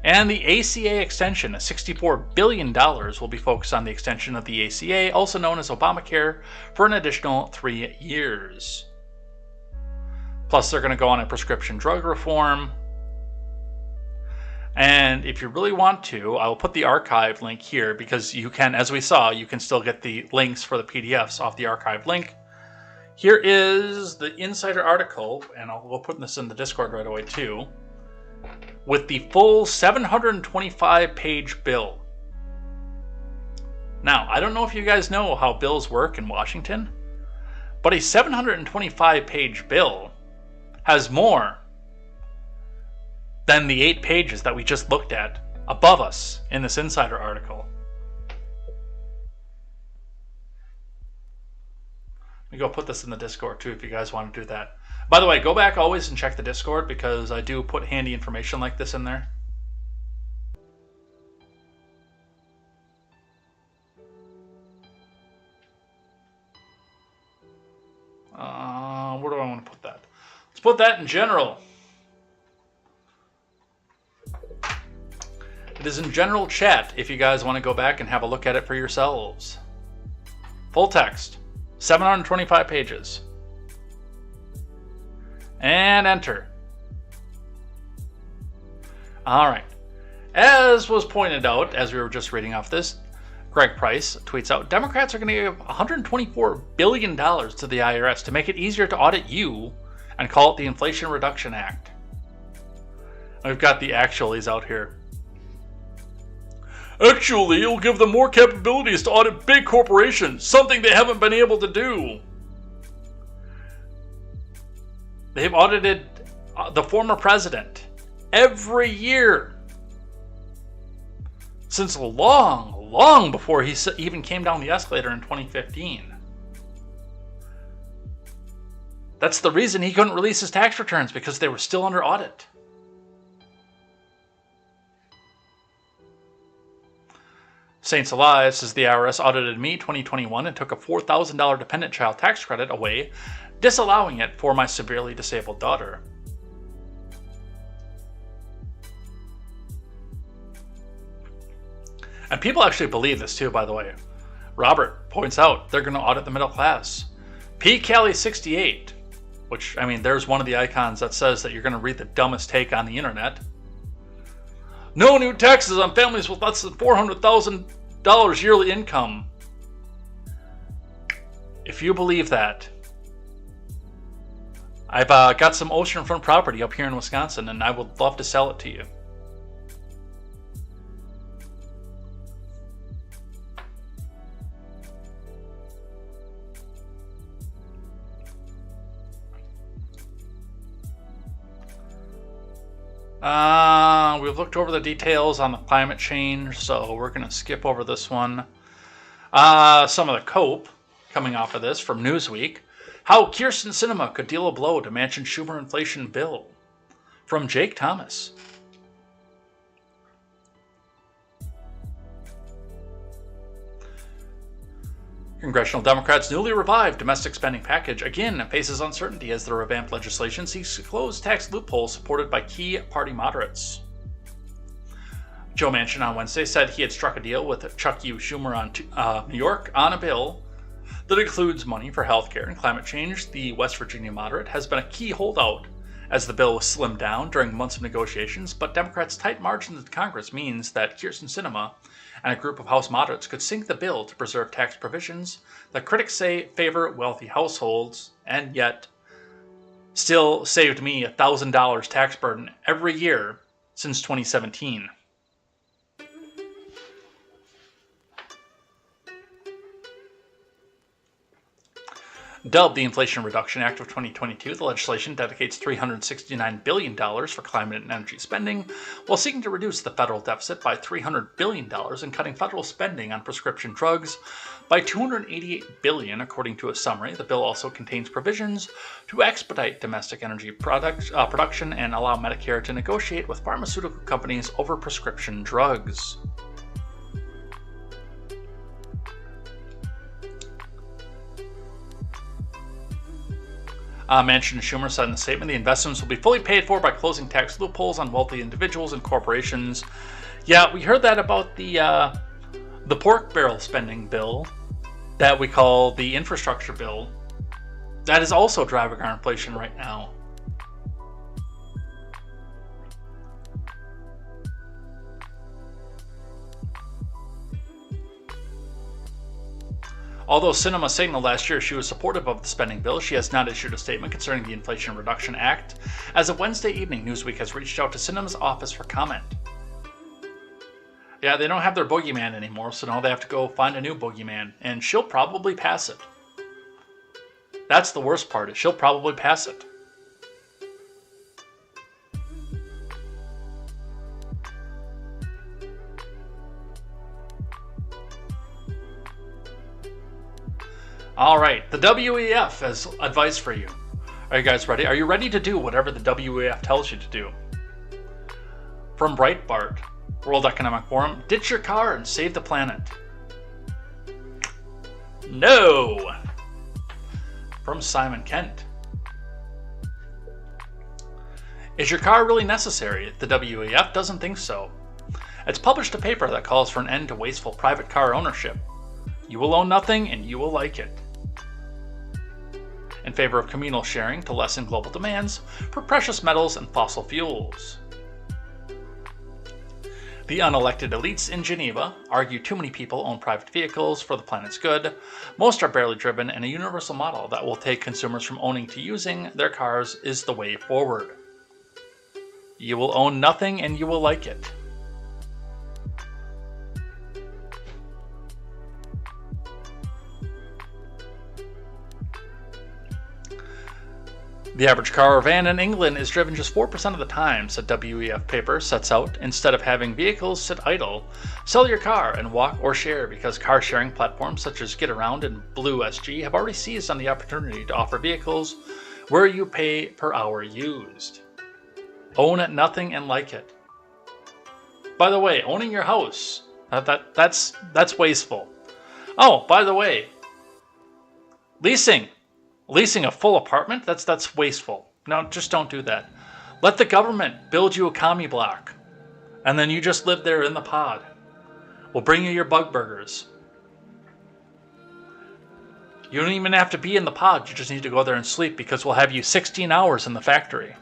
And the ACA extension, $64 billion, will be focused on the extension of the ACA, also known as Obamacare, for an additional 3 years. Plus, they're going to go on a prescription drug reform. And if you really want to, I will put the archive link here because you can, as we saw, you can still get the links for the PDFs off the archive link. Here is the Insider article, and we'll put this in the Discord right away too, with the full 725-page bill. Now, I don't know if you guys know how bills work in Washington, but a 725-page bill has more than the 8 pages that we just looked at above us in this Insider article. Let me go put this in the Discord too if you guys want to do that. By the way, go back always and check the Discord because I do put handy information like this in there. Where do I want to put that? Let's put that in general. It is in general chat if you guys want to go back and have a look at it for yourselves. Full text, 725 pages. And enter. All right. As was pointed out, as we were just reading off this, Greg Price tweets out, Democrats are going to give $124 billion to the IRS to make it easier to audit you and call it the Inflation Reduction Act. And we've got the actualities out here. Actually, it'll give them more capabilities to audit big corporations, something they haven't been able to do. They've audited the former president every year since long before he even came down the escalator in 2015. That's the reason he couldn't release his tax returns, because they were still under audit. Saints Alive says the IRS audited me 2021 and took a $4,000 dependent child tax credit away, disallowing it for my severely disabled daughter. And people actually believe this too, by the way. Robert points out they're going to audit the middle class. P. Cali 68, which, I mean, there's one of the icons that says that you're going to read the dumbest take on the internet. No new taxes on families with less than $400,000 yearly income. If you believe that, I've got some oceanfront property up here in Wisconsin, and I would love to sell it to you. We've looked over the details on the climate change, so we're going to skip over this one. Some of the cope coming off of this from Newsweek. How Kyrsten Sinema could deal a blow to Manchin Schumer inflation bill, from Jake Thomas. Congressional Democrats' newly revived domestic spending package again faces uncertainty as the revamped legislation seeks to close tax loopholes supported by key party moderates. Joe Manchin on Wednesday said he had struck a deal with Chuck U. Schumer on New York on a bill that includes money for healthcare and climate change. The West Virginia moderate has been a key holdout as the bill was slimmed down during months of negotiations, but Democrats' tight margins in Congress means that Kyrsten Sinema and a group of House moderates could sink the bill to preserve tax provisions that critics say favor wealthy households, and yet still saved me $1,000 tax burden every year since 2017. Dubbed the Inflation Reduction Act of 2022, the legislation dedicates $369 billion for climate and energy spending, while seeking to reduce the federal deficit by $300 billion and cutting federal spending on prescription drugs by $288 billion, according to a summary. The bill also contains provisions to expedite domestic energy production and allow Medicare to negotiate with pharmaceutical companies over prescription drugs. Manchin and Schumer said in the statement the investments will be fully paid for by closing tax loopholes on wealthy individuals and corporations. Yeah, we heard that about the pork barrel spending bill that we call the infrastructure bill. That is also driving our inflation right now. Although Sinema signaled last year she was supportive of the spending bill, she has not issued a statement concerning the Inflation Reduction Act. As of Wednesday evening, Newsweek has reached out to Sinema's office for comment. Yeah, they don't have their boogeyman anymore, so now they have to go find a new boogeyman, and she'll probably pass it. That's the worst part, is she'll probably pass it. All right, the WEF has advice for you. Are you guys ready? Are you ready to do whatever the WEF tells you to do? From Breitbart, World Economic Forum, ditch your car and save the planet. No! From Simon Kent. Is your car really necessary? The WEF doesn't think so. It's published a paper that calls for an end to wasteful private car ownership. You will own nothing and you will like it. In favor of communal sharing to lessen global demands for precious metals and fossil fuels. The unelected elites in Geneva argue too many people own private vehicles for the planet's good. Most are barely driven, and a universal model that will take consumers from owning to using their cars is the way forward. You will own nothing and you will like it. The average car or van in England is driven just 4% of the time, said WEF paper sets out. Instead of having vehicles sit idle, sell your car and walk or share, because car sharing platforms such as GetAround and Blue SG have already seized on the opportunity to offer vehicles where you pay per hour used. Own nothing and like it. By the way, owning your house That's wasteful. Oh, by the way, leasing a full apartment, that's wasteful. No, just don't do that. Let the government build you a commie block, and then you just live there in the pod. We'll bring you your bug burgers. You don't even have to be in the pod. You just need to go there and sleep, because we'll have you 16 hours in the factory.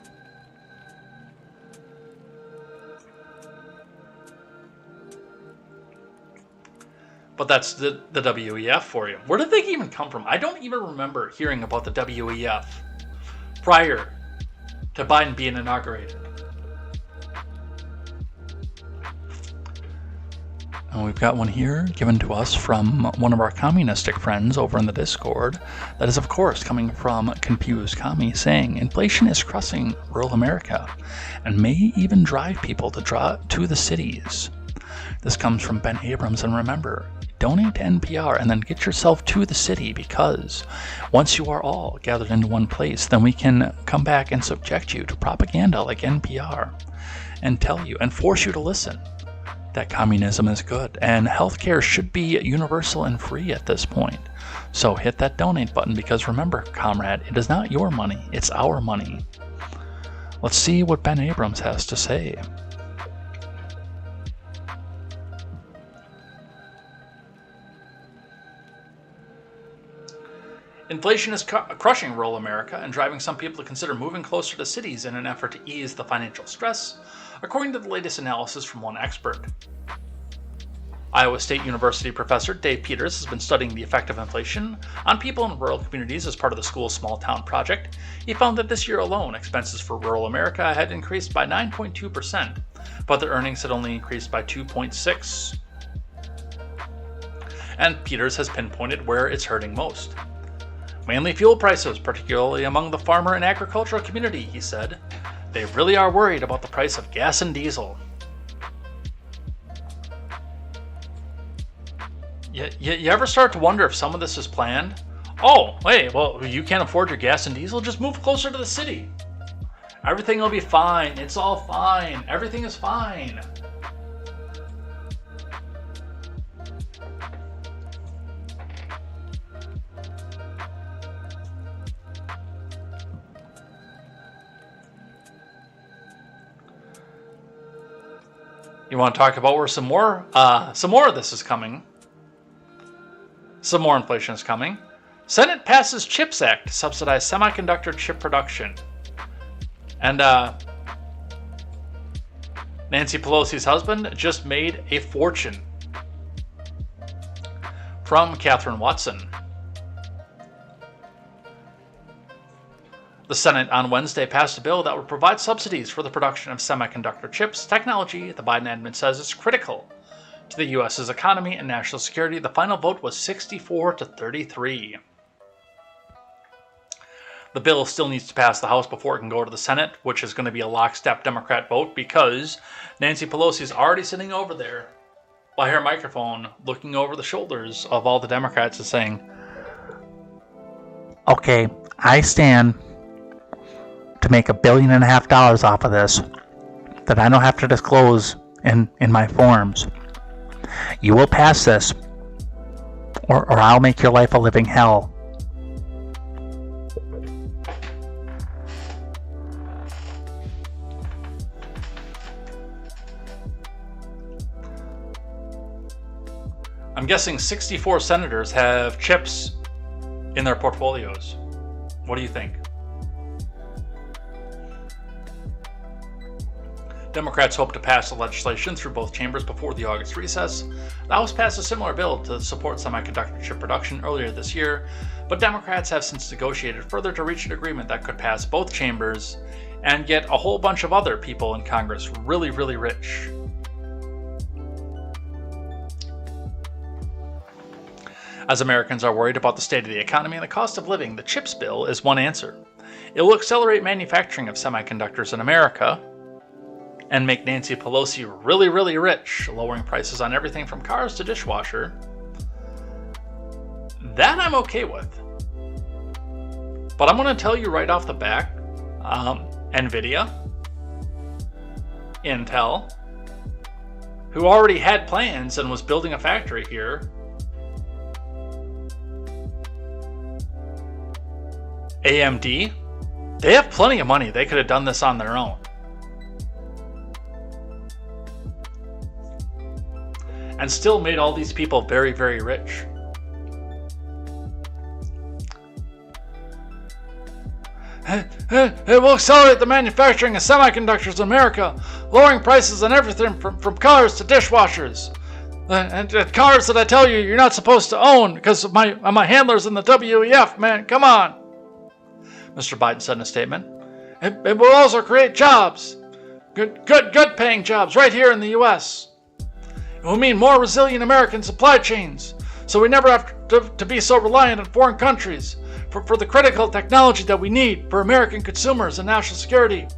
But that's the WEF for you. Where did they even come from? I don't even remember hearing about the WEF prior to Biden being inaugurated. And we've got one here given to us from one of our communistic friends over in the Discord. That is, of course, coming from Confused Commie, saying, inflation is crushing rural America and may even drive people to the cities. This comes from Ben Abrams, and remember, donate to NPR and then get yourself to the city, because once you are all gathered into one place, then we can come back and subject you to propaganda like NPR and tell you and force you to listen that communism is good and healthcare should be universal and free at this point. So hit that donate button, because remember, comrade, it is not your money, it's our money. Let's see what Ben Abrams has to say. Inflation is crushing rural America and driving some people to consider moving closer to cities in an effort to ease the financial stress, according to the latest analysis from one expert. Iowa State University professor Dave Peters has been studying the effect of inflation on people in rural communities as part of the school's small town project. He found that this year alone, expenses for rural America had increased by 9.2%, but their earnings had only increased by 2.6%. And Peters has pinpointed where it's hurting most. Mainly fuel prices, particularly among the farmer and agricultural community, he said. They really are worried about the price of gas and diesel. You ever start to wonder if some of this is planned? Oh, hey, well, you can't afford your gas and diesel? Just move closer to the city. Everything will be fine. It's all fine. Everything is fine. You want to talk about where some more of this is coming? Some more inflation is coming. Senate passes CHIPS Act to subsidize semiconductor chip production. And Nancy Pelosi's husband just made a fortune. From Catherine Watson. The Senate on Wednesday passed a bill that would provide subsidies for the production of semiconductor chips, technology the Biden admin says is critical to the U.S.'s economy and national security. The final vote was 64-33. The bill still needs to pass the House before it can go to the Senate, which is going to be a lockstep Democrat vote, because Nancy Pelosi is already sitting over there by her microphone, looking over the shoulders of all the Democrats and saying, okay, I stand to make $1.5 billion off of this that I don't have to disclose in my forms. You will pass this, or I'll make your life a living hell. I'm guessing 64 senators have chips in their portfolios. What do you think? Democrats hope to pass the legislation through both chambers before the August recess. The House passed a similar bill to support semiconductor chip production earlier this year, but Democrats have since negotiated further to reach an agreement that could pass both chambers and get a whole bunch of other people in Congress really, really rich. As Americans are worried about the state of the economy and the cost of living, the CHIPS bill is one answer. It will accelerate manufacturing of semiconductors in America and make Nancy Pelosi really, really rich, lowering prices on everything from cars to dishwasher. That I'm okay with. But I'm going to tell you right off the bat, NVIDIA, Intel, who already had plans and was building a factory here. AMD, they have plenty of money. They could have done this on their own. And still made all these people very, very rich. It will accelerate the manufacturing of semiconductors in America, lowering prices on everything from cars to dishwashers. And cars that I tell you you're not supposed to own because of my handlers in the WEF, man, come on. Mr. Biden said in a statement. It will also create jobs. Good paying jobs right here in the U.S. It will mean more resilient American supply chains, so we never have to be so reliant on foreign countries for the critical technology that we need for American consumers and national security.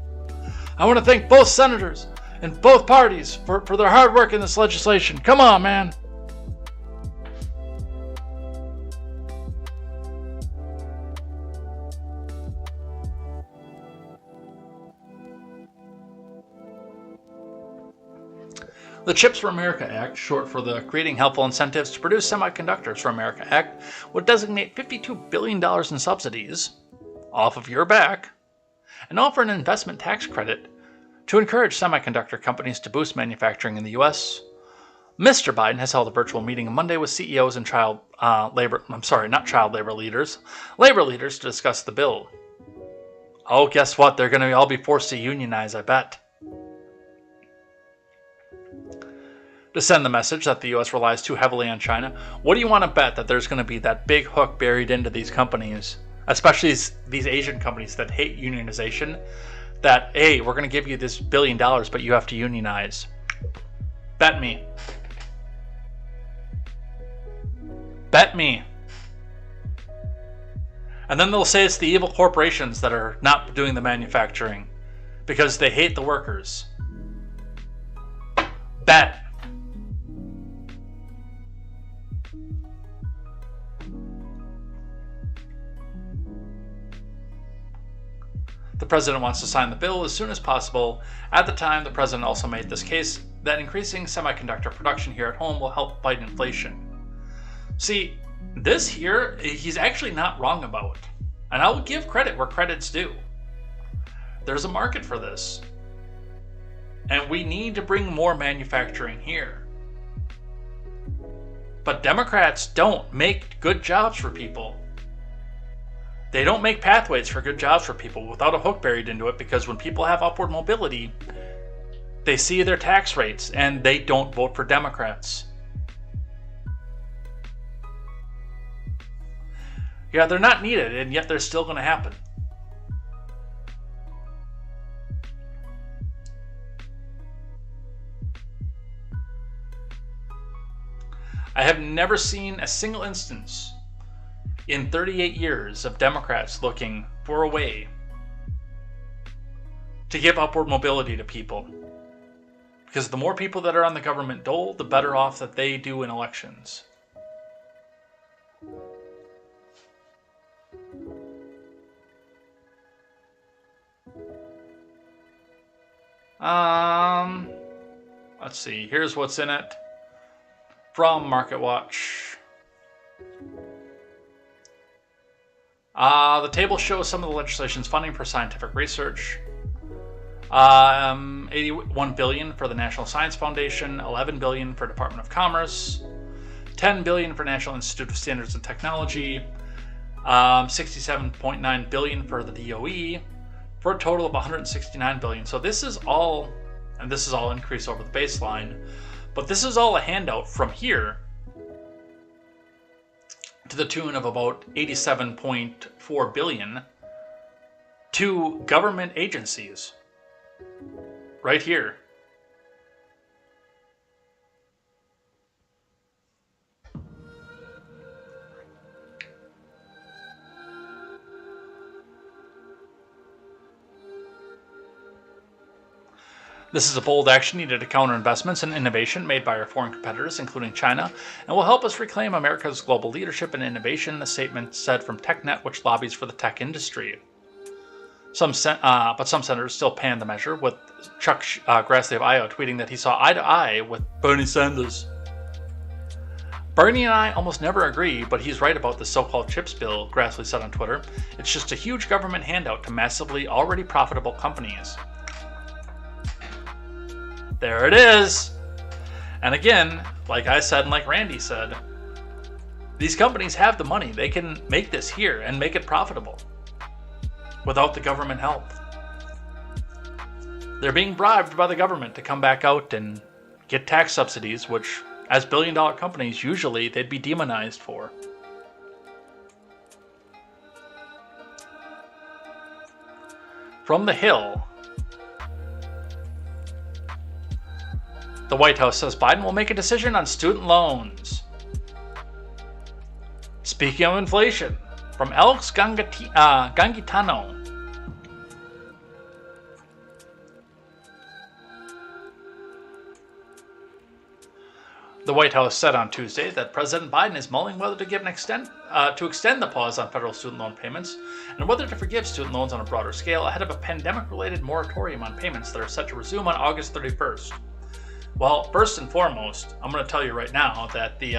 I want to thank both senators and both parties for their hard work in this legislation. Come on, man. The CHIPS for America Act, short for the Creating Helpful Incentives to Produce Semiconductors for America Act, would designate $52 billion in subsidies off of your back and offer an investment tax credit to encourage semiconductor companies to boost manufacturing in the U.S. Mr. Biden has held a virtual meeting on Monday with CEOs and labor leaders to discuss the bill. Oh, guess what? They're going to all be forced to unionize, I bet. To send the message that the U.S. relies too heavily on China, what do you want to bet that there's going to be that big hook buried into these companies, especially these Asian companies that hate unionization, that, hey, we're going to give you this $1 billion, but you have to unionize. Bet me. Bet me. And then they'll say it's the evil corporations that are not doing the manufacturing because they hate the workers. Bet. The president wants to sign the bill as soon as possible. At the time, the president also made this case that increasing semiconductor production here at home will help fight inflation. See, this here, he's actually not wrong about. And I will give credit where credit's due. There's a market for this. And we need to bring more manufacturing here. But Democrats don't make good jobs for people. They don't make pathways for good jobs for people without a hook buried into it, because when people have upward mobility, they see their tax rates and they don't vote for Democrats. Yeah, they're not needed, and yet they're still going to happen. I have never seen a single instance in 38 years of Democrats looking for a way to give upward mobility to people. Because the more people that are on the government dole, the better off that they do in elections. Let's see. Here's what's in it from MarketWatch. The table shows some of the legislation's funding for scientific research. $81 billion for the National Science Foundation, $11 billion for Department of Commerce, $10 billion for National Institute of Standards and Technology, $67.9 billion for the DOE, for a total of $169 billion. So this is all, and this is all increase over the baseline, but this is all a handout from here to the tune of about $87.4 billion to government agencies. Right here. This is a bold action needed to counter investments and innovation made by our foreign competitors, including China, and will help us reclaim America's global leadership in innovation, the statement said from TechNet, which lobbies for the tech industry. But some senators still panned the measure, with Chuck Grassley of Iowa tweeting that he saw eye to eye with Bernie Sanders. Bernie and I almost never agree, but he's right about the so-called CHIPS bill, Grassley said on Twitter. It's just a huge government handout to massively already profitable companies. There it is! And again, like I said and like Randy said, these companies have the money. They can make this here and make it profitable without the government help. They're being bribed by the government to come back out and get tax subsidies, which, as billion-dollar companies, usually they'd be demonized for. From the Hill, the White House says Biden will make a decision on student loans. Speaking of inflation, from Alex Gangitano. The White House said on Tuesday that President Biden is mulling whether to extend the pause on federal student loan payments and whether to forgive student loans on a broader scale ahead of a pandemic-related moratorium on payments that are set to resume on August 31st. Well, first and foremost, I'm going to tell you right now that the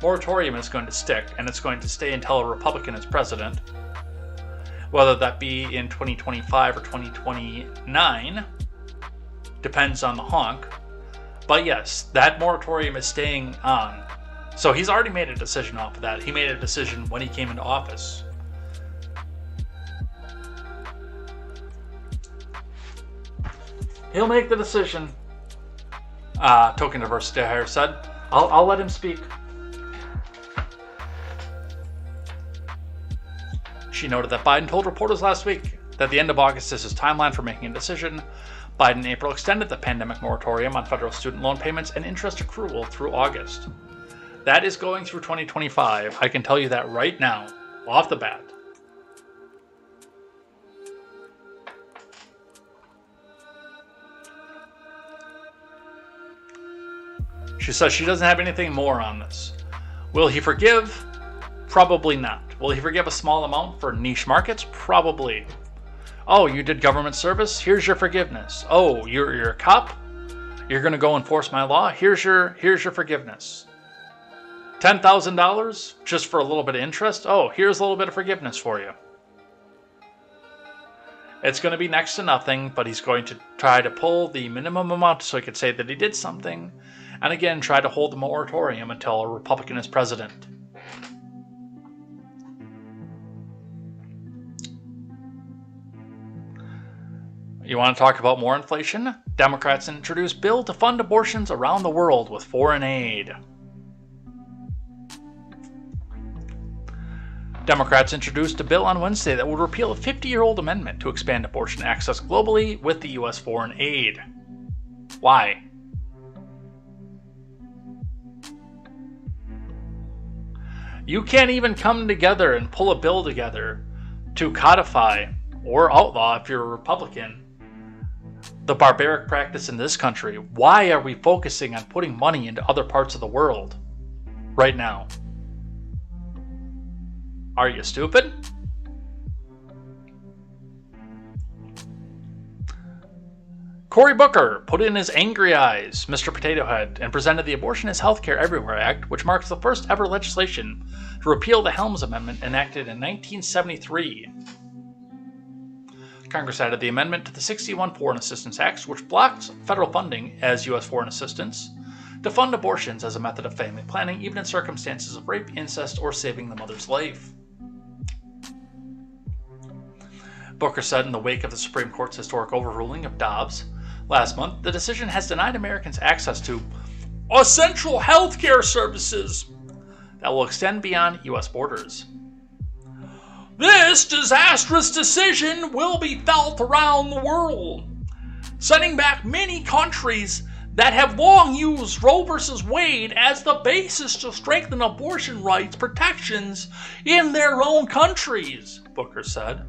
moratorium is going to stick, and it's going to stay until a Republican is president, whether that be in 2025 or 2029, depends on the honk. But yes, that moratorium is staying on. So he's already made a decision off of that. He made a decision when he came into office. He'll make the decision. Token Diversity Hire said. I'll let him speak. She noted that Biden told reporters last week that the end of August is his timeline for making a decision. Biden in April extended the pandemic moratorium on federal student loan payments and interest accrual through August. That is going through 2025. I can tell you that right now, off the bat. She says she doesn't have anything more on this. Will he forgive? Probably not. Will he forgive a small amount for niche markets? Probably. Oh, you did government service? Here's your forgiveness. Oh, you're a cop? You're going to go enforce my law? Here's your forgiveness. $10,000 just for a little bit of interest? Oh, here's a little bit of forgiveness for you. It's going to be next to nothing, but he's going to try to pull the minimum amount so he could say that he did something, and again try to hold the moratorium until a Republican is president. You want to talk about more inflation? Democrats introduce bill to fund abortions around the world with foreign aid. Democrats introduced a bill on Wednesday that would repeal a 50-year-old amendment to expand abortion access globally with the U.S. foreign aid. Why? You can't even come together and pull a bill together to codify or outlaw, if you're a Republican, the barbaric practice in this country. Why are we focusing on putting money into other parts of the world right now? Are you stupid? Cory Booker put in his angry eyes, Mr. Potato Head, and presented the Abortion is Healthcare Everywhere Act, which marks the first ever legislation to repeal the Helms Amendment enacted in 1973. Congress added the amendment to the 61 Foreign Assistance Act, which blocked federal funding as U.S. foreign assistance to fund abortions as a method of family planning, even in circumstances of rape, incest, or saving the mother's life. Booker said in the wake of the Supreme Court's historic overruling of Dobbs last month, the decision has denied Americans access to essential healthcare services that will extend beyond U.S. borders. This disastrous decision will be felt around the world, sending back many countries that have long used Roe v. Wade as the basis to strengthen abortion rights protections in their own countries, Booker said.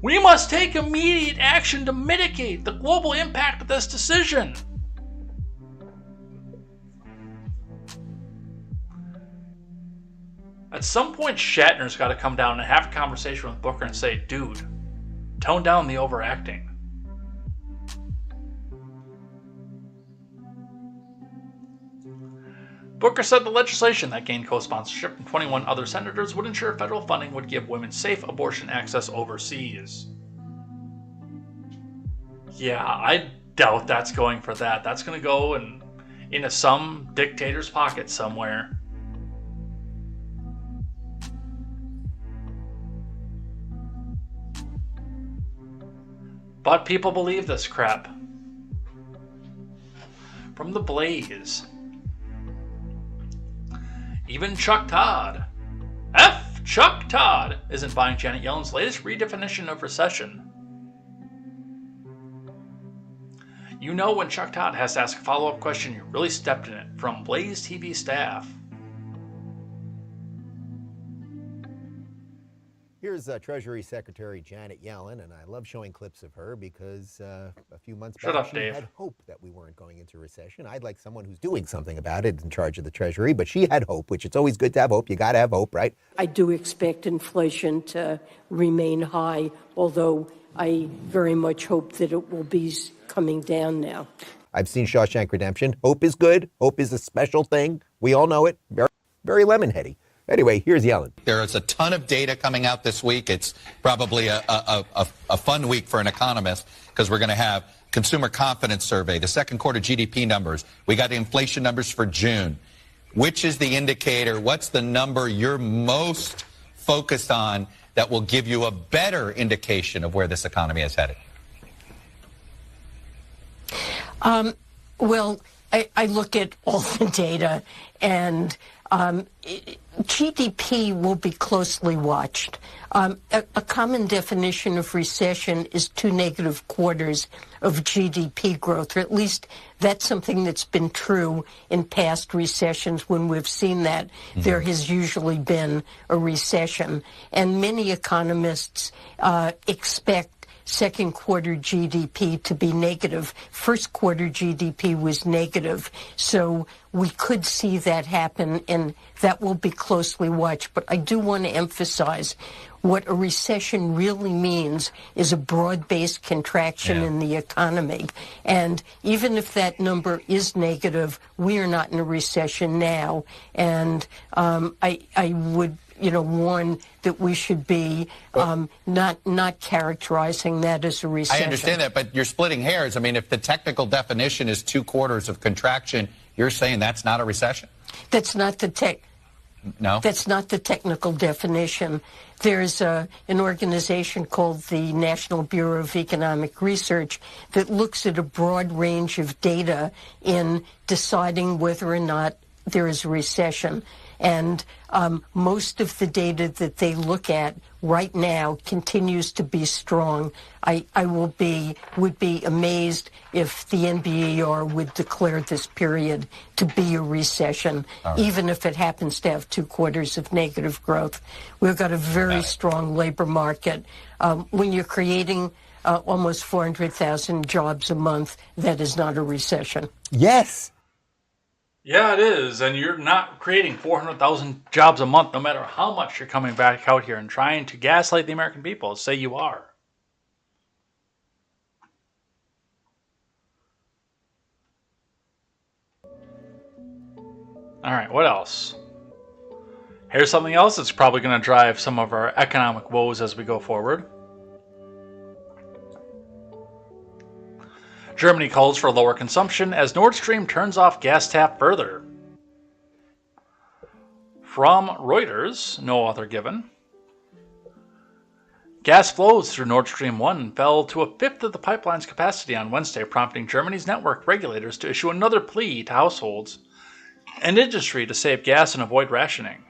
We must take immediate action to mitigate the global impact of this decision. At some point, Shatner's got to come down and have a conversation with Booker and say, dude, Tone down the overacting. Booker said the legislation that gained co-sponsorship from 21 other senators would ensure federal funding would give women safe abortion access overseas. Yeah, I doubt that's going for that. That's going to go into some dictator's pocket somewhere. But people believe this crap. From the Blaze. Even Chuck Todd. Chuck Todd isn't buying Janet Yellen's latest redefinition of recession. You know when Chuck Todd has to ask a follow-up question, you really stepped in it. From Blaze TV staff. Here's Treasury Secretary Janet Yellen, and I love showing clips of her because a few months back she had hope that we weren't going into recession. I'd like someone who's doing something about it in charge of the Treasury, but she had hope, which it's always good to have hope. You got to have hope, right? I do expect inflation to remain high, although I very much hope that it will be coming down now. I've seen Shawshank Redemption. Hope is good. Hope is a special thing. We all know it. Very, very lemon-heady. Anyway, here's Yellen. There is a ton of data coming out this week. It's probably a fun week for an economist because we're going to have consumer confidence survey, the second quarter GDP numbers. We got the inflation numbers for June. Which is the indicator? What's the number you're most focused on that will give you a better indication of where this economy is headed? Well, I look at all the data, and GDP will be closely watched. A common definition of recession is 2 negative quarters of GDP growth, or at least that's something that's been true in past recessions. When we've seen that, there has usually been a recession. And many economists expect second quarter GDP to be negative. First quarter GDP was negative. So we could see that happen, and that will be closely watched. But I do want to emphasize what a recession really means is a broad-based contraction in the economy. And even if that number is negative, we are not in a recession now. And I would warn that we should be not characterizing that as a recession. I understand that, but you're splitting hairs. I mean, if the technical definition is 2 quarters of contraction, you're saying that's not a recession? That's not the No? That's not the technical definition. There's an organization called the National Bureau of Economic Research that looks at a broad range of data in deciding whether or not there is a recession. And most of the data that they look at right now continues to be strong. I would be amazed if the NBER would declare this period to be a recession, even if it happens to have 2 quarters of negative growth. We've got a very strong labor market. When you're creating almost 400,000 jobs a month, that is not a recession. Yes. Yeah, it is. And you're not creating 400,000 jobs a month, no matter how much you're coming back out here and trying to gaslight the American people. Say you are. All right, what else? Here's something else that's probably going to drive some of our economic woes as we go forward. Germany calls for lower consumption as Nord Stream turns off gas tap further. From Reuters, no author given. Gas flows through Nord Stream 1 fell to a fifth of the pipeline's capacity on Wednesday, prompting Germany's network regulators to issue another plea to households and industry to save gas and avoid rationing.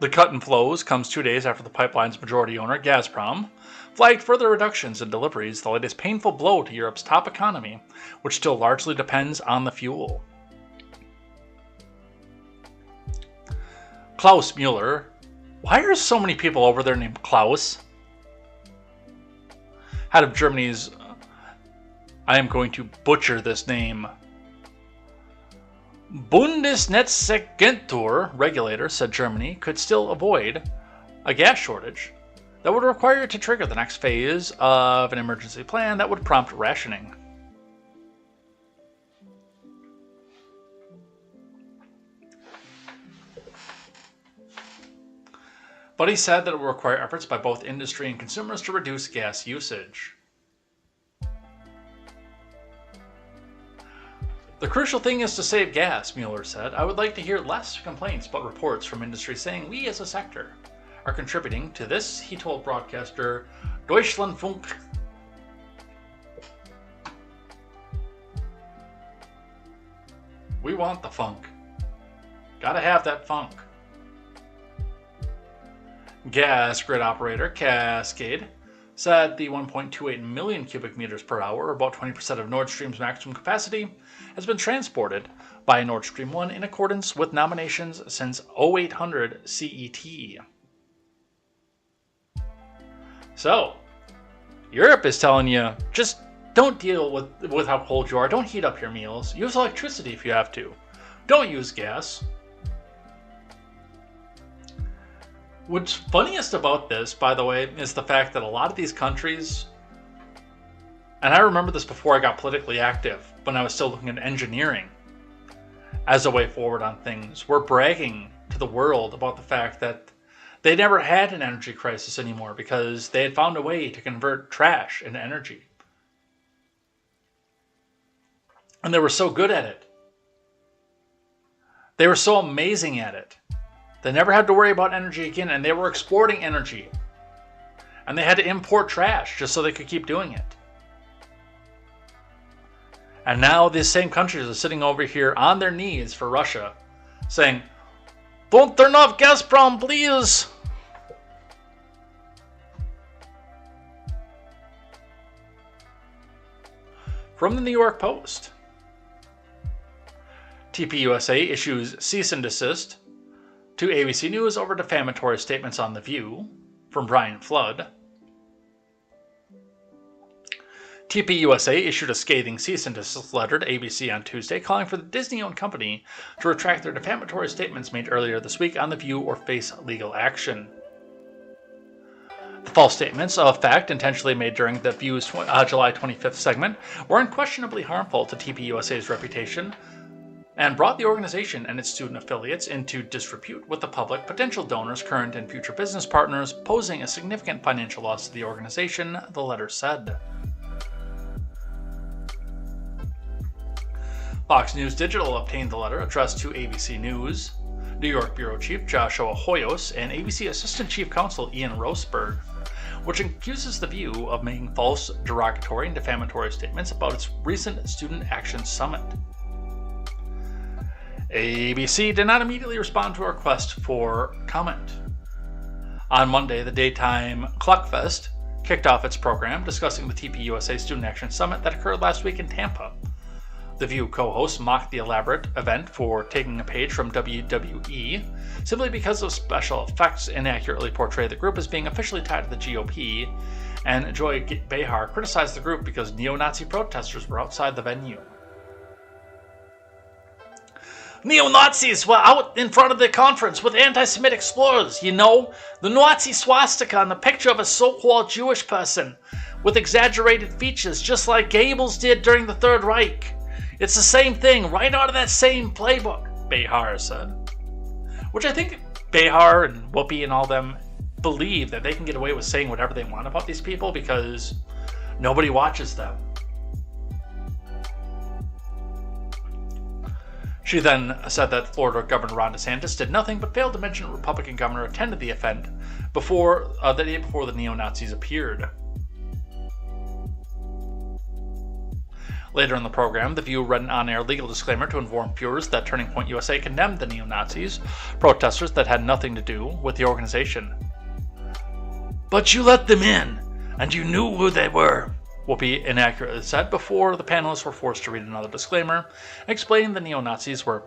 The cut in flows comes 2 days after the pipeline's majority owner, Gazprom, flagged further reductions in deliveries, the latest painful blow to Europe's top economy, which still largely depends on the fuel. Klaus Mueller. Why are so many people over there named Klaus? Head of Germany's, I am going to butcher this name, Bundesnetzagentur regulator said Germany could still avoid a gas shortage that that would require it to trigger the next phase of an emergency plan that would prompt rationing. But he said that it will require efforts by both industry and consumers to reduce gas usage. The crucial thing is to save gas, Mueller said. I would like to hear less complaints but reports from industry saying we as a sector are contributing to this, he told broadcaster Deutschlandfunk. We want the funk. Gotta have that funk. Gas grid operator KTZed said the 1.28 million cubic meters per hour, or about 20% of Nord Stream's maximum capacity, has been transported by Nord Stream 1 in accordance with nominations since 0800 CET. So, Europe is telling you, just don't deal with how cold you are. Don't heat up your meals. Use electricity if you have to. Don't use gas. What's funniest about this, by the way, is the fact that a lot of these countries, and I remember this before I got politically active, when I was still looking at engineering as a way forward on things, were bragging to the world about the fact that they never had an energy crisis anymore because they had found a way to convert trash into energy. And they were so good at it. They were so amazing at it. They never had to worry about energy again, and they were exporting energy. And they had to import trash just so they could keep doing it. And now these same countries are sitting over here on their knees for Russia, saying, "Don't turn off Gazprom, please!" From the New York Post. TPUSA issues cease and desist to ABC News over defamatory statements on The View, from Brian Flood. TPUSA issued a scathing cease and desist letter to ABC on Tuesday, calling for the Disney-owned company to retract their defamatory statements made earlier this week on The View or face legal action. The false statements of fact intentionally made during The View's July 25th segment were unquestionably harmful to TPUSA's reputation and brought the organization and its student affiliates into disrepute with the public, potential donors, current and future business partners, posing a significant financial loss to the organization, the letter said. Fox News Digital obtained the letter addressed to ABC News, New York Bureau Chief Joshua Hoyos, and ABC Assistant Chief Counsel Ian Roseberg, which accuses The View of making false, derogatory, and defamatory statements about its recent Student Action Summit. ABC did not immediately respond to a request for comment. On Monday, the daytime Cluckfest kicked off its program discussing the TPUSA Student Action Summit that occurred last week in Tampa. The View co-hosts mocked the elaborate event for taking a page from WWE simply because of special effects inaccurately portray the group as being officially tied to the GOP, and Joy Behar criticized the group because neo-Nazi protesters were outside the venue. Neo-Nazis were out in front of the conference with anti-Semitic slurs, you know? The Nazi swastika on the picture of a so-called Jewish person with exaggerated features, just like Goebbels did during the Third Reich. It's the same thing, right out of that same playbook, Behar said. Which I think Behar and Whoopi and all them believe that they can get away with saying whatever they want about these people because nobody watches them. She then said that Florida Governor Ron DeSantis did nothing but failed to mention a Republican governor attended the event before the day before the neo-Nazis appeared. Later in the program, The View read an on-air legal disclaimer to inform viewers that Turning Point USA condemned the neo-Nazis, protesters that had nothing to do with the organization. "But you let them in, and you knew who they were," Whoopi inaccurately said before the panelists were forced to read another disclaimer, explaining the neo-Nazis were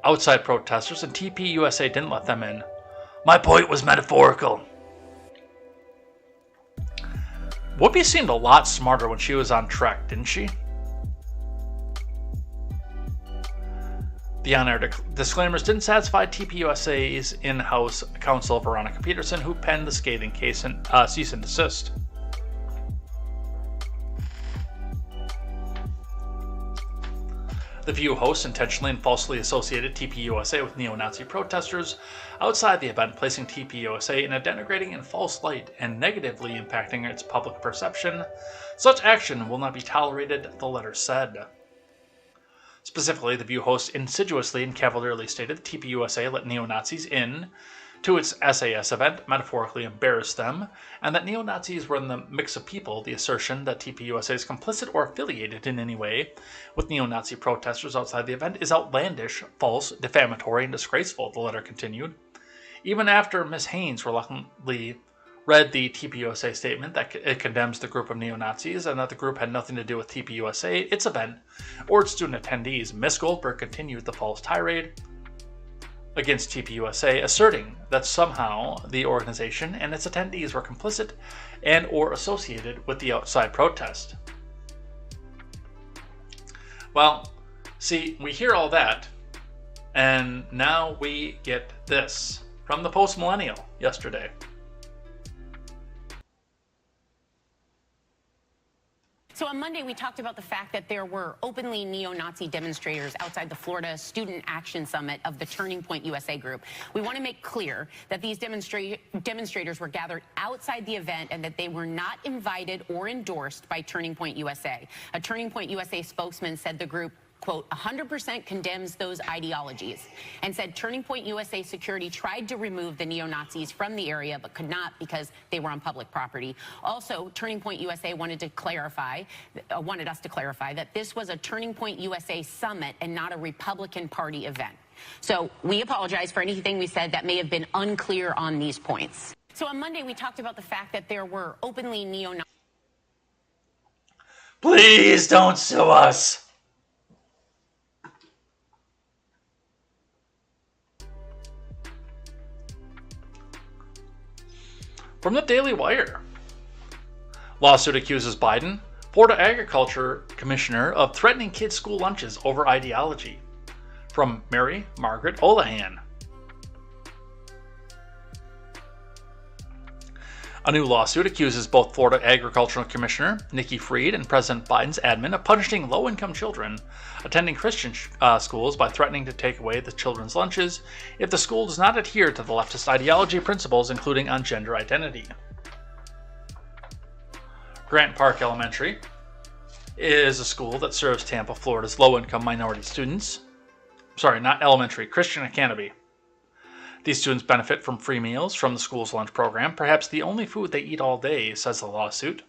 outside protesters and TPUSA didn't let them in. "My point was metaphorical." Whoopi seemed a lot smarter when she was on Trek, didn't she? The on-air disclaimers didn't satisfy TPUSA's in-house counsel Veronica Peterson, who penned the scathing cease and desist. The View host intentionally and falsely associated TPUSA with neo-Nazi protesters outside the event, placing TPUSA in a denigrating and false light and negatively impacting its public perception. Such action will not be tolerated, the letter said. Specifically, the View host insidiously and cavalierly stated that TPUSA let neo-Nazis in to its SAS event, metaphorically embarrassed them, and that neo-Nazis were in the mix of people. The assertion that TPUSA is complicit or affiliated in any way with neo-Nazi protesters outside the event is outlandish, false, defamatory, and disgraceful, the letter continued. Even after Ms. Haynes reluctantly read the TPUSA statement that it condemns the group of neo-Nazis and that the group had nothing to do with TPUSA, its event, or its student attendees, Ms. Goldberg continued the false tirade against TPUSA, asserting that somehow the organization and its attendees were complicit and or associated with the outside protest. Well, see, we hear all that, and now we get this from the Post-Millennial yesterday. So on Monday, we talked about the fact that there were openly neo-Nazi demonstrators outside the Florida Student Action Summit of the Turning Point USA group. We want to make clear that these demonstrators were gathered outside the event and that they were not invited or endorsed by Turning Point USA. A Turning Point USA spokesman said the group, quote, 100% condemns those ideologies, and said Turning Point USA security tried to remove the neo-Nazis from the area but could not because they were on public property. Also, Turning Point USA wanted us to clarify that this was a Turning Point USA summit and not a Republican Party event. So we apologize for anything we said that may have been unclear on these points. So on Monday, we talked about the fact that there were openly neo-Nazi... Please don't sue us. From the Daily Wire. Lawsuit accuses Biden, Florida Agriculture Commissioner, of threatening kids' school lunches over ideology. From Mary Margaret Olahan. A new lawsuit accuses both Florida Agricultural Commissioner Nikki Fried and President Biden's admin of punishing low-income children attending Christian schools by threatening to take away the children's lunches if the school does not adhere to the leftist ideology principles, including on gender identity. Grant Park Elementary is a school that serves Tampa, Florida's low-income minority students. Sorry, not elementary, Christian Academy. These students benefit from free meals from the school's lunch program, perhaps the only food they eat all day, says the lawsuit.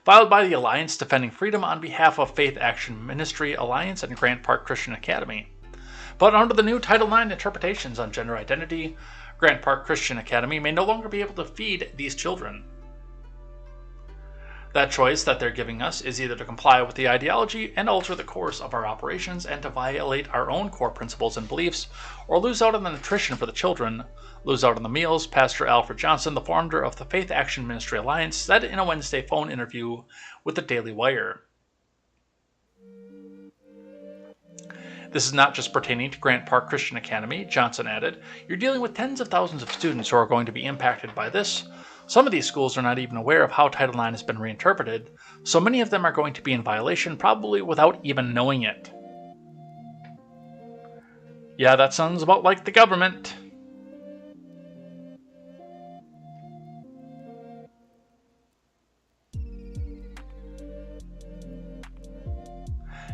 Filed by the Alliance Defending Freedom on behalf of Faith Action Ministry Alliance and Grant Park Christian Academy. But under the new Title IX interpretations on gender identity, Grant Park Christian Academy may no longer be able to feed these children. That choice that they're giving us is either to comply with the ideology and alter the course of our operations and to violate our own core principles and beliefs, or lose out on the nutrition for the children, lose out on the meals, Pastor Alfred Johnson, the founder of the Faith Action Ministry Alliance, said in a Wednesday phone interview with the Daily Wire. This is not just pertaining to Grant Park Christian Academy, Johnson added. You're dealing with tens of thousands of students who are going to be impacted by this. Some of these schools are not even aware of how Title IX has been reinterpreted, so many of them are going to be in violation, probably without even knowing it. Yeah, that sounds about like the government.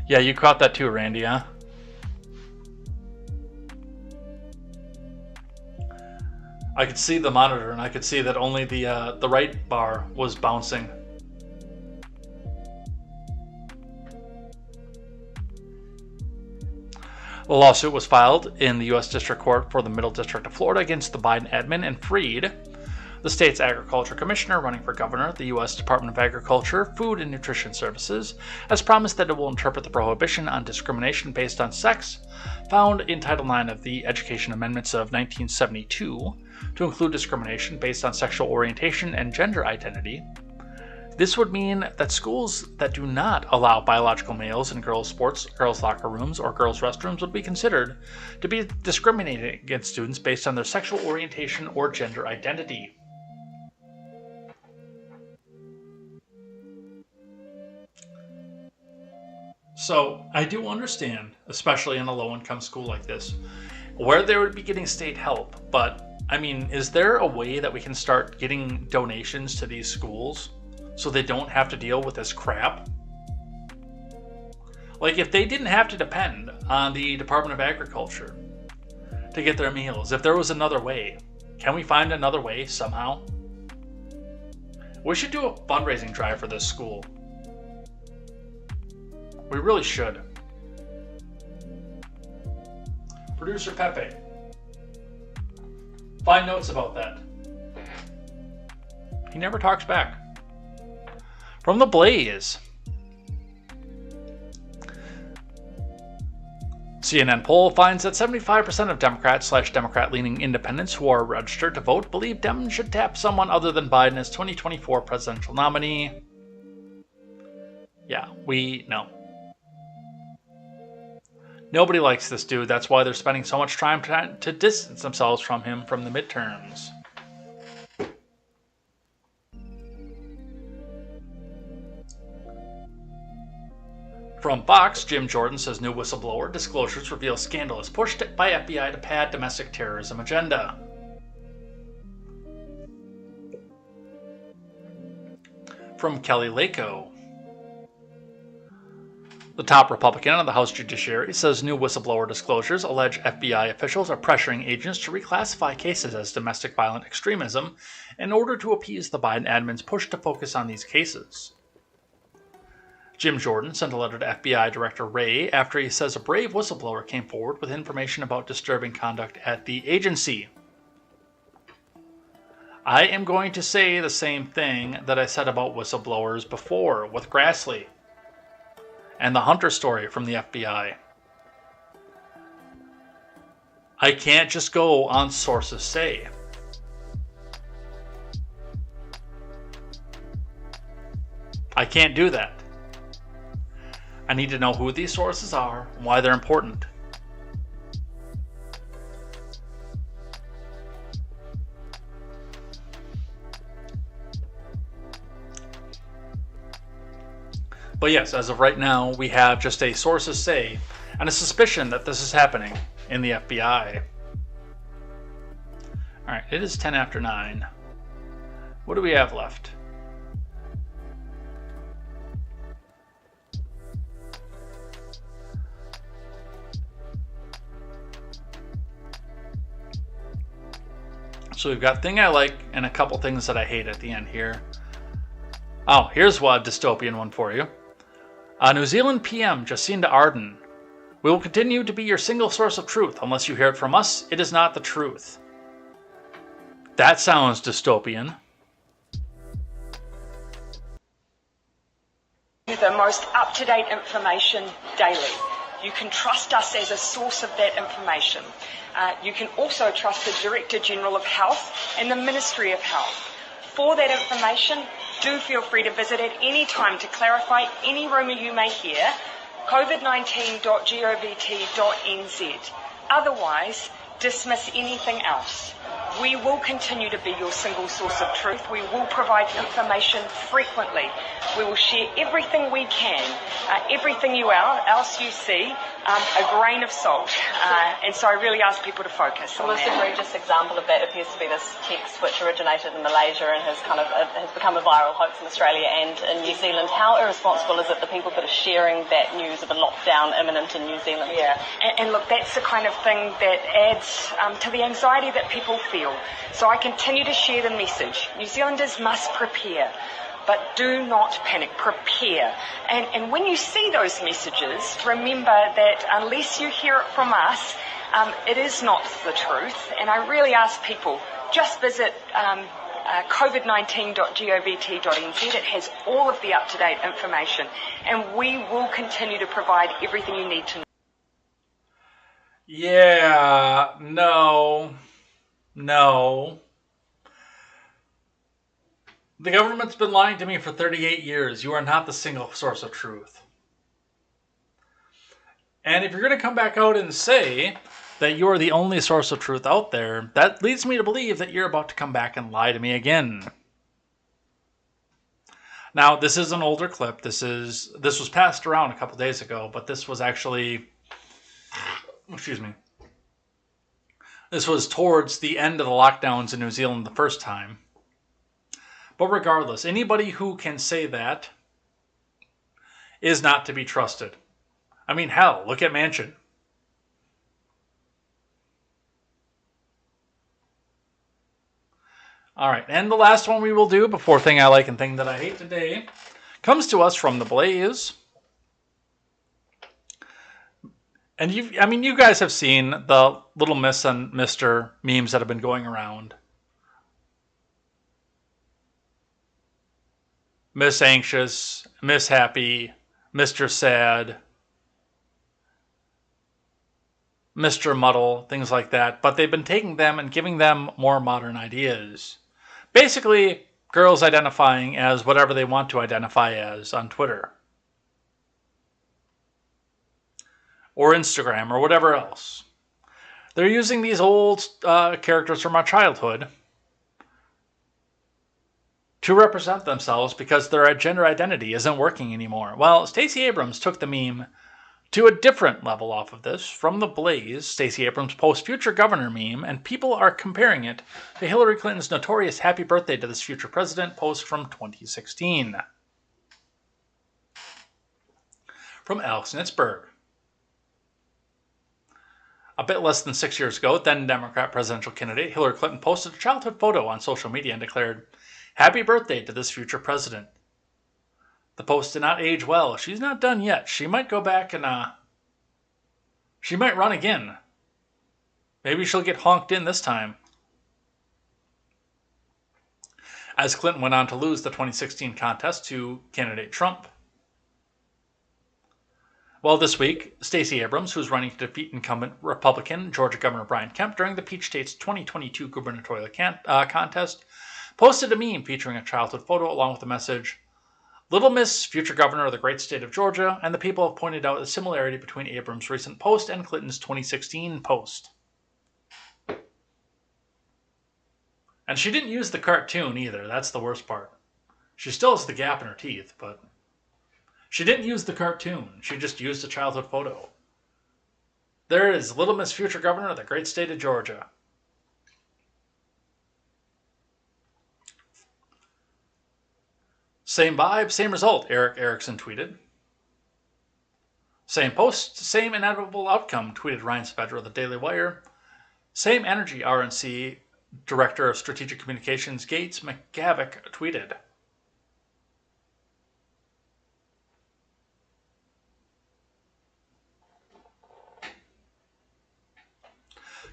Yeah, you caught that too, Randy, huh? I could see the monitor, and I could see that only the right bar was bouncing. The lawsuit was filed in the U.S. District Court for the Middle District of Florida against the Biden admin and Fried, the state's agriculture commissioner running for governor. The U.S. Department of Agriculture, Food and Nutrition Services has promised that it will interpret the prohibition on discrimination based on sex found in Title IX of the Education Amendments of 1972 to include discrimination based on sexual orientation and gender identity. This would mean that schools that do not allow biological males in girls' sports, girls' locker rooms, or girls' restrooms would be considered to be discriminating against students based on their sexual orientation or gender identity. So, I do understand, especially in a low-income school like this, where they would be getting state help, but, I mean, is there a way that we can start getting donations to these schools so they don't have to deal with this crap? Like, if they didn't have to depend on the Department of Agriculture to get their meals, if there was another way, can we find another way somehow? We should do a fundraising drive for this school. We really should. Producer Pepe, find notes about that. He never talks back. From The Blaze. CNN poll finds that 75% of Democrat/Democrat-leaning independents who are registered to vote believe Dems should tap someone other than Biden as 2024 presidential nominee. Yeah, we know. Nobody likes this dude. That's why they're spending so much time to distance themselves from him from the midterms. From Fox, Jim Jordan says new whistleblower disclosures reveal scandalous push by FBI to pad domestic terrorism agenda. From Kelly Lako. The top Republican on the House Judiciary says new whistleblower disclosures allege FBI officials are pressuring agents to reclassify cases as domestic violent extremism in order to appease the Biden admin's push to focus on these cases. Jim Jordan sent a letter to FBI Director Wray after he says a brave whistleblower came forward with information about disturbing conduct at the agency. I am going to say the same thing that I said about whistleblowers before with Grassley and the Hunter story from the FBI. I can't just go on sources say. I can't do that. I need to know who these sources are and why they're important. But yes, as of right now, we have just a sources say and a suspicion that this is happening in the FBI. Alright, it is 10 after 9. What do we have left? So we've got thing I like and a couple things that I hate at the end here. Oh, here's one dystopian one for you. New Zealand PM Jacinda Ardern. We will continue to be your single source of truth. Unless you hear it from us, it is not the truth. That sounds dystopian. The most up-to-date information daily. You can trust us as a source of that information. You can also trust the Director General of Health and the Ministry of Health. For that information, do feel free to visit at any time to clarify any rumour you may hear, covid19.govt.nz. Otherwise, dismiss anything else. We will continue to be your single source of truth. We will provide information frequently. We will share everything we can, everything else you see, a grain of salt. And so I really ask people to focus on that. The most egregious example of that appears to be this text which originated in Malaysia and has become a viral hoax in Australia and in New Zealand. How irresponsible is it the people that are sharing that news of a lockdown imminent in New Zealand? Yeah, and look, that's the kind of thing that adds to the anxiety that people feel. So I continue to share the message. New Zealanders must prepare. But do not panic, prepare. And when you see those messages, remember that unless you hear it from us, it is not the truth. And I really ask people, just visit covid19.govt.nz. It has all of the up-to-date information. And we will continue to provide everything you need to know. Yeah, no. The government's been lying to me for 38 years. You are not the single source of truth. And if you're going to come back out and say that you're the only source of truth out there, that leads me to believe that you're about to come back and lie to me again. Now, this is an older clip. This was passed around a couple days ago, but this was actually, this was towards the end of the lockdowns in New Zealand the first time. But regardless, anybody who can say that is not to be trusted. I mean, hell, look at Manchin. All right, and the last one we will do before Thing I Like and Thing That I Hate today comes to us from The Blaze. And you guys have seen the Little Miss and Mr. memes that have been going around. Miss Anxious, Miss Happy, Mr. Sad, Mr. Muddle, things like that. But they've been taking them and giving them more modern ideas. Basically, girls identifying as whatever they want to identify as on Twitter. Or Instagram, or whatever else. They're using these old characters from our childhood to represent themselves because their gender identity isn't working anymore. Well, Stacey Abrams took the meme to a different level off of this. From The Blaze, Stacey Abrams posts future governor meme, and people are comparing it to Hillary Clinton's notorious happy birthday to this future president post from 2016. From Alex Nitzberg. A bit less than 6 years ago, then Democrat presidential candidate Hillary Clinton posted a childhood photo on social media and declared, "Happy birthday to this future president." The post did not age well. She's not done yet. She might go back and, she might run again. Maybe she'll get honked in this time. As Clinton went on to lose the 2016 contest to candidate Trump. Well, this week, Stacey Abrams, who's running to defeat incumbent Republican Georgia Governor Brian Kemp during the Peach State's 2022 gubernatorial contest, posted a meme featuring a childhood photo along with the message, "Little Miss, future governor of the great state of Georgia," and the people have pointed out the similarity between Abrams' recent post and Clinton's 2016 post. And she didn't use the cartoon either. That's the worst part. She still has the gap in her teeth, but she didn't use the cartoon. She just used a childhood photo. There is Little Miss, future governor of the great state of Georgia. Same vibe, same result, Eric Erickson tweeted. Same post, same inevitable outcome, tweeted Ryan Svedra of the Daily Wire. Same energy, RNC Director of Strategic Communications Gates McGavick tweeted.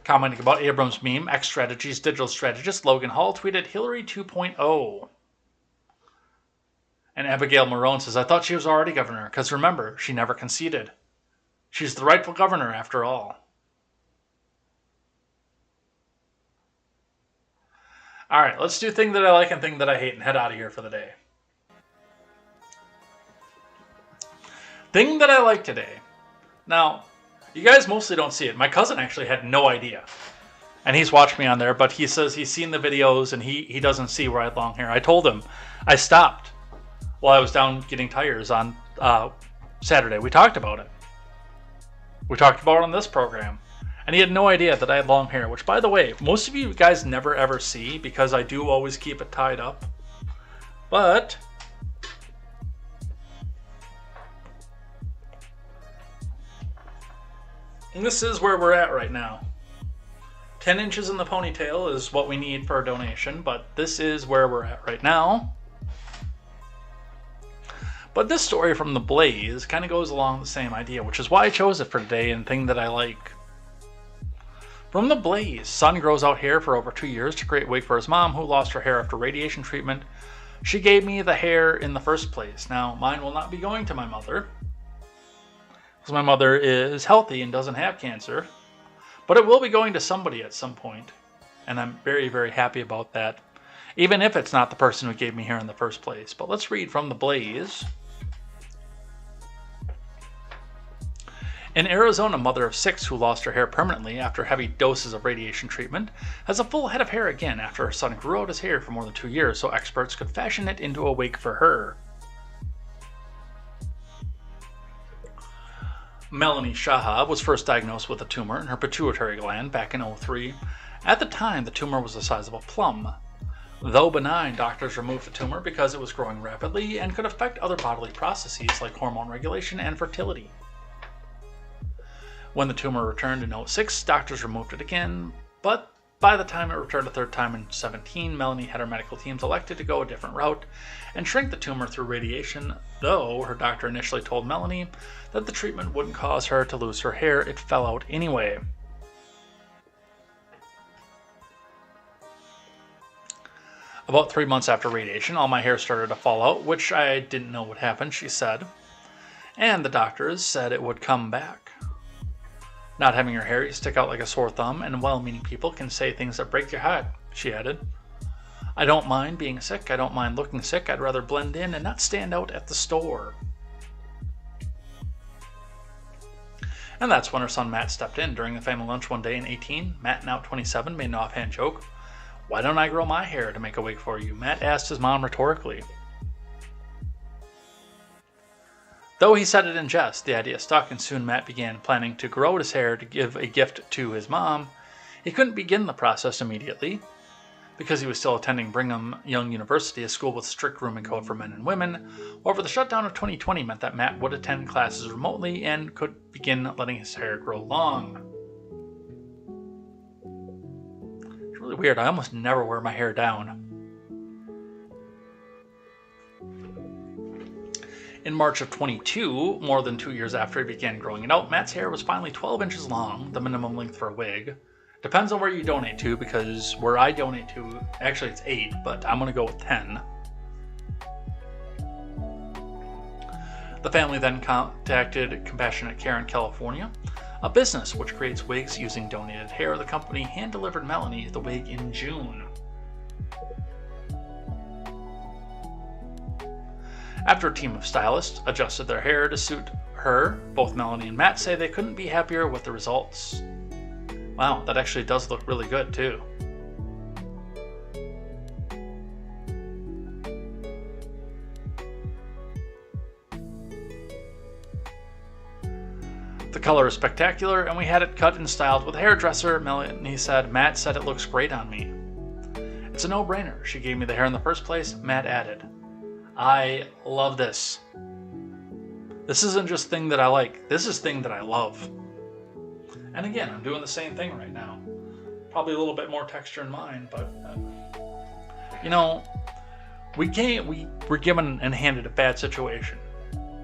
Commenting about Abrams' meme, X-Strategies digital strategist Logan Hall tweeted Hillary 2.0. And Abigail Marone says, "I thought she was already governor, because remember, she never conceded. She's the rightful governor after all." All right, let's do Thing That I Like and Thing That I Hate and head out of here for the day. Thing that I like today. Now, you guys mostly don't see it. My cousin actually had no idea. And he's watched me on there, but he says he's seen the videos and he doesn't see where I had long hair. I told him I stopped while I was down getting tires on Saturday. We talked about it. We talked about it on this program. And he had no idea that I had long hair, which, by the way, most of you guys never ever see because I do always keep it tied up. But and this is where we're at right now. 10 inches in the ponytail is what we need for a donation, but this is where we're at right now. But this story from The Blaze kind of goes along the same idea, which is why I chose it for today and Thing That I Like. From The Blaze, son grows out hair for over 2 years to create wig for his mom, who lost her hair after radiation treatment. She gave me the hair in the first place. Now, mine will not be going to my mother, because my mother is healthy and doesn't have cancer, but it will be going to somebody at some point, and I'm very, very happy about that. even if it's not the person who gave me hair in the first place. But let's read from the Blaze. In Arizona, a mother of 6 who lost her hair permanently after heavy doses of radiation treatment has a full head of hair again after her son grew out his hair for more than 2 years so experts could fashion it into a wig for her. Melanie Shahab was first diagnosed with a tumor in her pituitary gland back in 2003. At the time, the tumor was the size of a plum. Though benign, doctors removed the tumor because it was growing rapidly and could affect other bodily processes like hormone regulation and fertility. When the tumor returned in 2006, doctors removed it again, but by the time it returned a third time in 2017, Melanie had her medical teams elected to go a different route and shrink the tumor through radiation, though her doctor initially told Melanie that the treatment wouldn't cause her to lose her hair, it fell out anyway. About 3 months after radiation, all my hair started to fall out, which I didn't know would happen, she said. And the doctors said it would come back. Not having your hair, you stick out like a sore thumb, and well-meaning people can say things that break your heart, she added. I don't mind being sick, I don't mind looking sick, I'd rather blend in and not stand out at the store. And that's when her son Matt stepped in during the family lunch one day in 2018. Matt, now 27, made an offhand joke. Why don't I grow my hair to make a wig for you? Matt asked his mom rhetorically. Though he said it in jest, the idea stuck, and soon Matt began planning to grow out his hair to give a gift to his mom. He couldn't begin the process immediately, because he was still attending Brigham Young University, a school with a strict grooming code for men and women. However, the shutdown of 2020 meant that Matt would attend classes remotely and could begin letting his hair grow long. It's really weird, I almost never wear my hair down. In March of 22, more than 2 years after he began growing it out, Matt's hair was finally 12 inches long, the minimum length for a wig. Depends on where you donate to, because where I donate to, actually it's 8, but I'm going to go with 10. The family then contacted Compassionate Care in California, a business which creates wigs using donated hair. The company hand-delivered Melanie the wig in June. After a team of stylists adjusted their hair to suit her, both Melanie and Matt say they couldn't be happier with the results. Wow, that actually does look really good too. The color is spectacular, and we had it cut and styled with a hairdresser. Melanie said, Matt said it looks great on me. It's a no-brainer. She gave me the hair in the first place, Matt added. I love this. This isn't just thing that I like. This is thing that I love. And again, I'm doing the same thing right now. Probably a little bit more texture in mine, but you know, we were given and handed a bad situation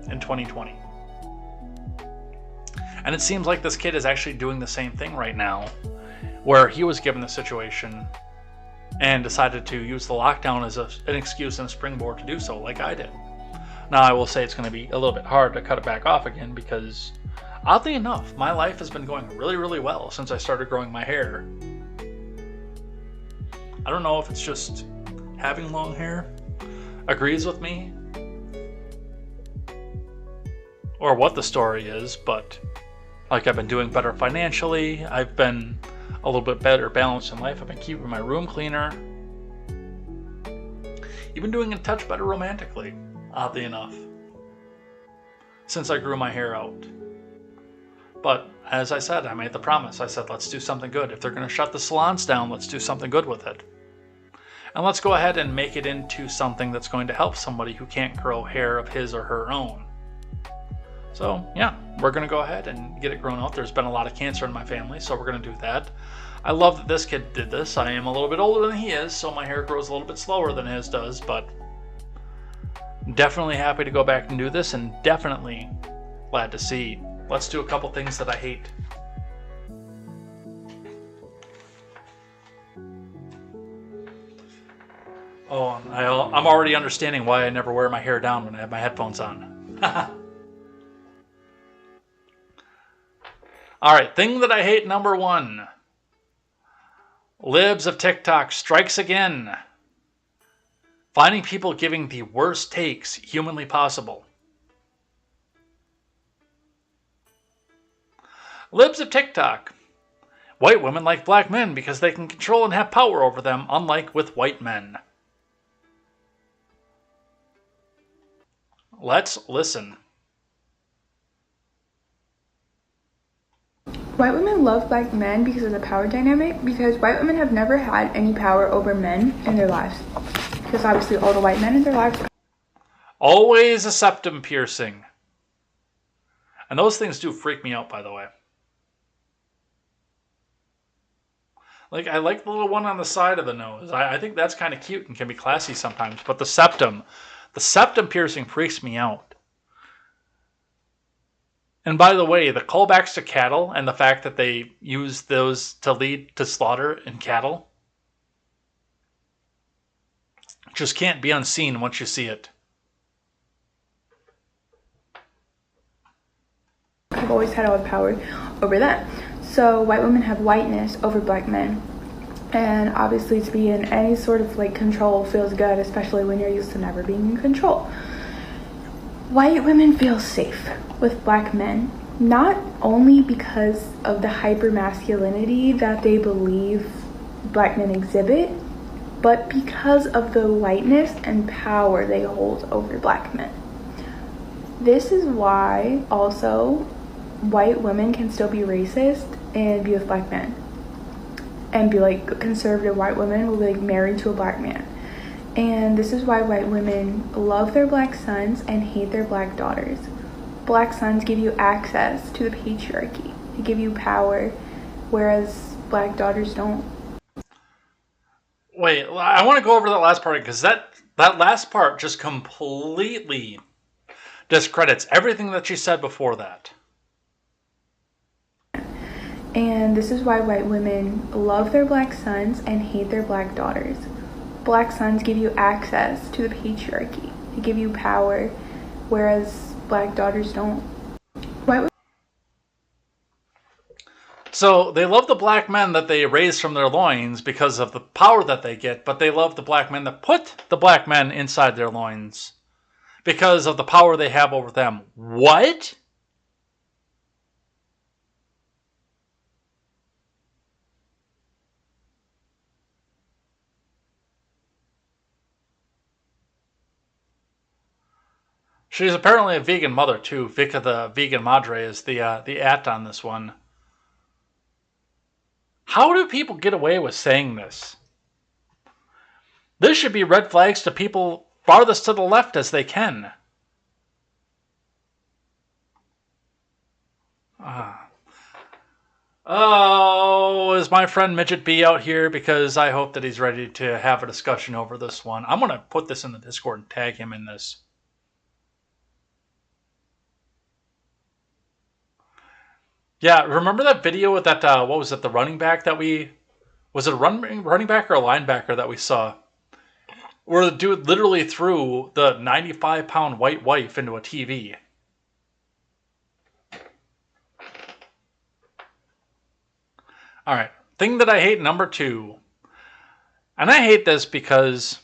in 2020. And it seems like this kid is actually doing the same thing right now, where he was given the situation and decided to use the lockdown as an excuse and a springboard to do so, like I did. Now, I will say it's going to be a little bit hard to cut it back off again because, oddly enough, my life has been going really, really well since I started growing my hair. I don't know if it's just having long hair agrees with me or what the story is, but like I've been doing better financially, I've been a little bit better balanced in life, I've been keeping my room cleaner, even doing a touch better romantically, oddly enough, since I grew my hair out. But as I said, I made the promise. I said, let's do something good. If they're going to shut the salons down, let's do something good with it. And let's go ahead and make it into something that's going to help somebody who can't grow hair of his or her own. So yeah, we're going to go ahead and get it grown out. There's been a lot of cancer in my family, so we're going to do that. I love that this kid did this. I am a little bit older than he is, so my hair grows a little bit slower than his does, but definitely happy to go back and do this, and definitely glad to see. Let's do a couple things that I hate. Oh, I'm already understanding why I never wear my hair down when I have my headphones on. Alright, thing that I hate number 1. Libs of TikTok strikes again. Finding people giving the worst takes humanly possible. Libs of TikTok. White women like black men because they can control and have power over them, unlike with white men. Let's listen. White women love black men because of the power dynamic, because white women have never had any power over men in their lives. Because obviously all the white men in their lives... Always a septum piercing. And those things do freak me out, by the way. Like, I like the little one on the side of the nose. I think that's kind of cute and can be classy sometimes. But the septum piercing freaks me out. And by the way, the callbacks to cattle and the fact that they use those to lead to slaughter in cattle just can't be unseen once you see it. Have always had all the power over that. So white women have whiteness over black men. And obviously to be in any sort of like control feels good, especially when you're used to never being in control. White women feel safe with black men, not only because of the hypermasculinity that they believe black men exhibit, but because of the whiteness and power they hold over black men. This is why also white women can still be racist and be with black men. And be like conservative white women will be like married to a black man. And this is why white women love their black sons and hate their black daughters. Black sons give you access to the patriarchy. They give you power, whereas black daughters don't. Wait, I want to go over that last part because that last part just completely discredits everything that she said before that. And this is why white women love their black sons and hate their black daughters. Black sons give you access to the patriarchy. They give you power, whereas black daughters don't. So they love the black men that they raise from their loins because of the power that they get, but they love the black men that put the black men inside their loins because of the power they have over them. What? She's apparently a vegan mother too. Vika the Vegan Madre is the at on this one. How do people get away with saying this? This should be red flags to people farthest to the left as they can. Oh, is my friend Midget B out here? Because I hope that he's ready to have a discussion over this one. I'm going to put this in the Discord and tag him in this. Yeah, remember that video with that, what was it, the running back that was it a running back or a linebacker that we saw? Where the dude literally threw the 95-pound white wife into a TV. All right, thing that I hate, number 2. And I hate this because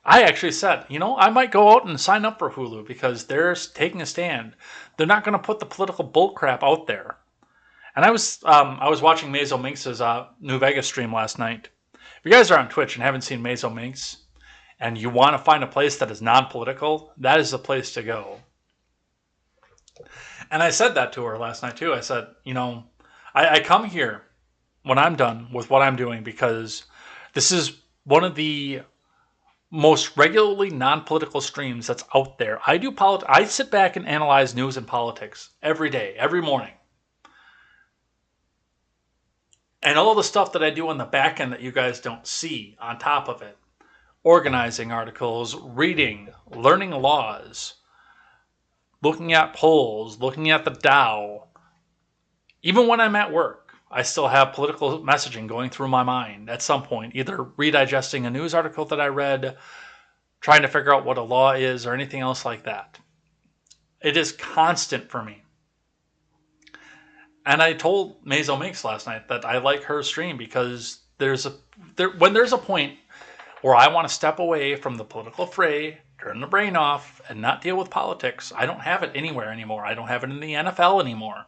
I actually said, I might go out and sign up for Hulu because they're taking a stand. They're not going to put the political bullcrap out there. And I was watching Mazo Minx's New Vegas stream last night. If you guys are on Twitch and haven't seen Mazo Minx, and you want to find a place that is non-political, that is the place to go. And I said that to her last night too. I said, I come here when I'm done with what I'm doing because this is one of the most regularly non-political streams that's out there. I sit back and analyze news and politics every day, every morning. And all the stuff that I do on the back end that you guys don't see on top of it. Organizing articles, reading, learning laws, looking at polls, looking at the Dow. Even when I'm at work, I still have political messaging going through my mind at some point, either redigesting a news article that I read, trying to figure out what a law is, or anything else like that. It is constant for me. And I told Mazo Minx last night that I like her stream because when there's a point or I want to step away from the political fray, turn the brain off, and not deal with politics, I don't have it anywhere anymore. I don't have it in the NFL anymore.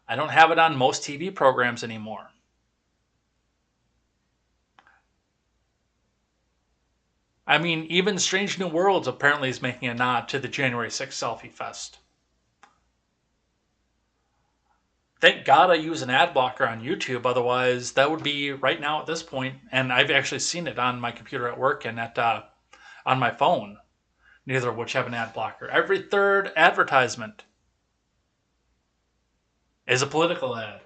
I don't have it on most TV programs anymore. I mean, even Strange New Worlds apparently is making a nod to the January 6th Selfie Fest. Thank God I use an ad blocker on YouTube, otherwise that would be right now at this point, and I've actually seen it on my computer at work and on my phone, neither of which have an ad blocker. Every third advertisement is a political ad.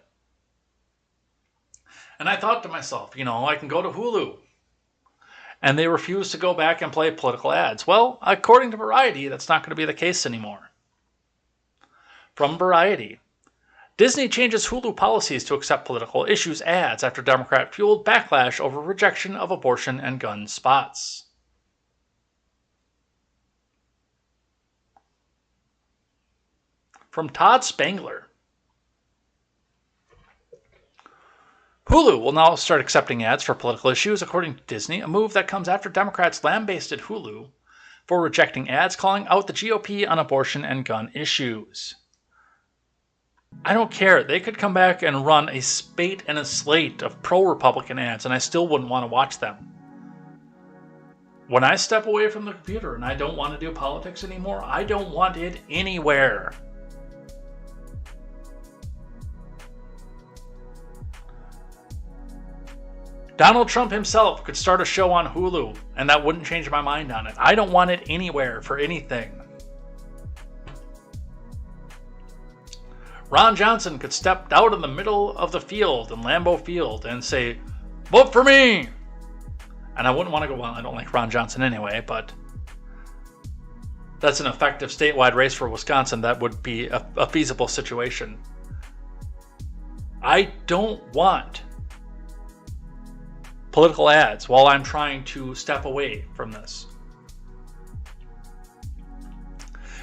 And I thought to myself, I can go to Hulu, and they refuse to go back and play political ads. Well, according to Variety, that's not going to be the case anymore. From Variety, Disney changes Hulu policies to accept political issues ads after Democrat-fueled backlash over rejection of abortion and gun spots. From Todd Spangler, Hulu will now start accepting ads for political issues, according to Disney, a move that comes after Democrats lambasted Hulu for rejecting ads calling out the GOP on abortion and gun issues. I don't care. They could come back and run a spate and a slate of pro-Republican ads, and I still wouldn't want to watch them. When I step away from the computer and I don't want to do politics anymore, I don't want it anywhere. Donald Trump himself could start a show on Hulu, and that wouldn't change my mind on it. I don't want it anywhere for anything. Ron Johnson could step out in the middle of the field in Lambeau Field and say, "Vote for me!" And I wouldn't want to go, well, I don't like Ron Johnson anyway, but that's an effective statewide race for Wisconsin. That would be a feasible situation. I don't want political ads while I'm trying to step away from this.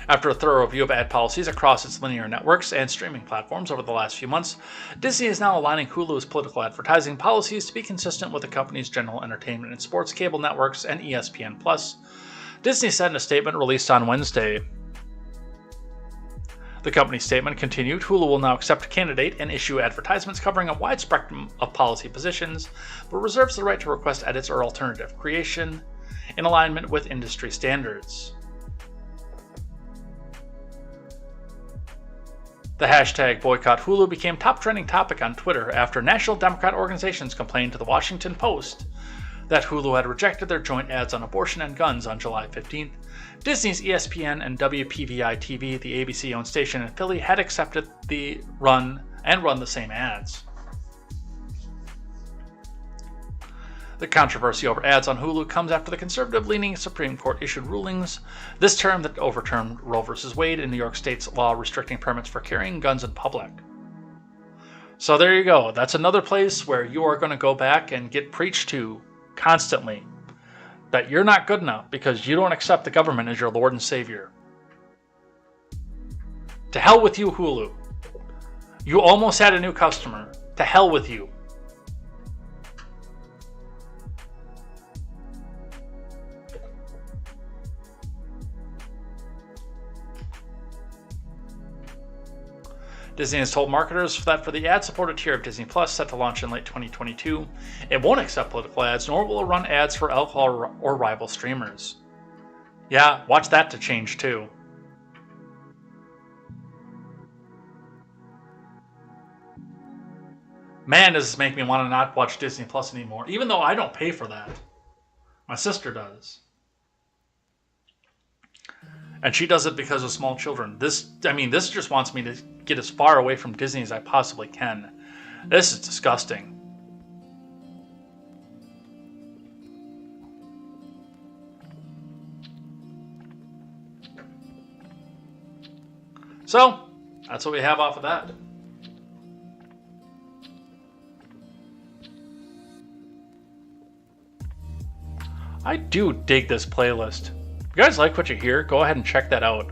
After a thorough review of ad policies across its linear networks and streaming platforms over the last few months, Disney is now aligning Hulu's political advertising policies to be consistent with the company's general entertainment and sports cable networks and ESPN+. Disney said in a statement released on Wednesday. The company's statement continued, Hulu will now accept, candidate, and issue advertisements covering a wide spectrum of policy positions, but reserves the right to request edits or alternative creation in alignment with industry standards. The hashtag boycott Hulu became top trending topic on Twitter after National Democrat organizations complained to the Washington Post that Hulu had rejected their joint ads on abortion and guns on July 15th. Disney's ESPN and WPVI-TV, the ABC-owned station in Philly, had accepted the run the same ads. The controversy over ads on Hulu comes after the conservative-leaning Supreme Court issued rulings this term that overturned Roe v. Wade in New York State's law restricting permits for carrying guns in public. So there you go. That's another place where you are going to go back and get preached to constantly that you're not good enough because you don't accept the government as your Lord and Savior. To hell with you, Hulu. You almost had a new customer. To hell with you. Disney has told marketers that for the ad-supported tier of Disney Plus, set to launch in late 2022, it won't accept political ads, nor will it run ads for alcohol or rival streamers. Yeah, watch that to change too. Man, does this make me want to not watch Disney Plus anymore, even though I don't pay for that. My sister does. And she does it because of small children. This just wants me to get as far away from Disney as I possibly can. This is disgusting. So, that's what we have off of that. I do dig this playlist. If you guys like what you hear, go ahead and check that out.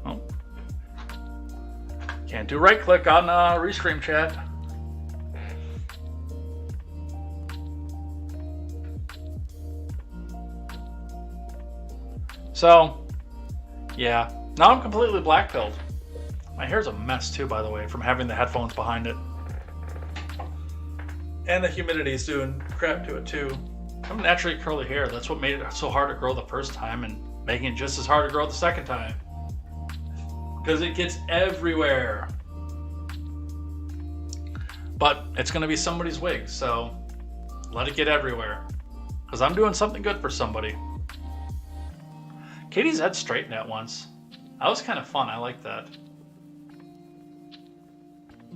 Oh. Can't do right click on Restream chat. So, yeah. Now I'm completely black-pilled. My hair's a mess too, by the way, from having the headphones behind it. And the humidity's doing crap to it too. I have naturally curly hair. That's what made it so hard to grow the first time and making it just as hard to grow the second time. Because it gets everywhere. But it's going to be somebody's wig, so let it get everywhere. Because I'm doing something good for somebody. KTZed straightened that once. That was kind of fun. I like that.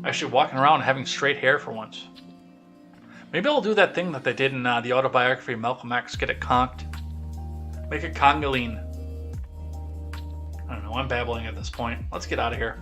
Actually walking around having straight hair for once. Maybe I'll do that thing that they did in the autobiography of Malcolm X. Get it conked. Make it Congoline. I don't know. I'm babbling at this point. Let's get out of here.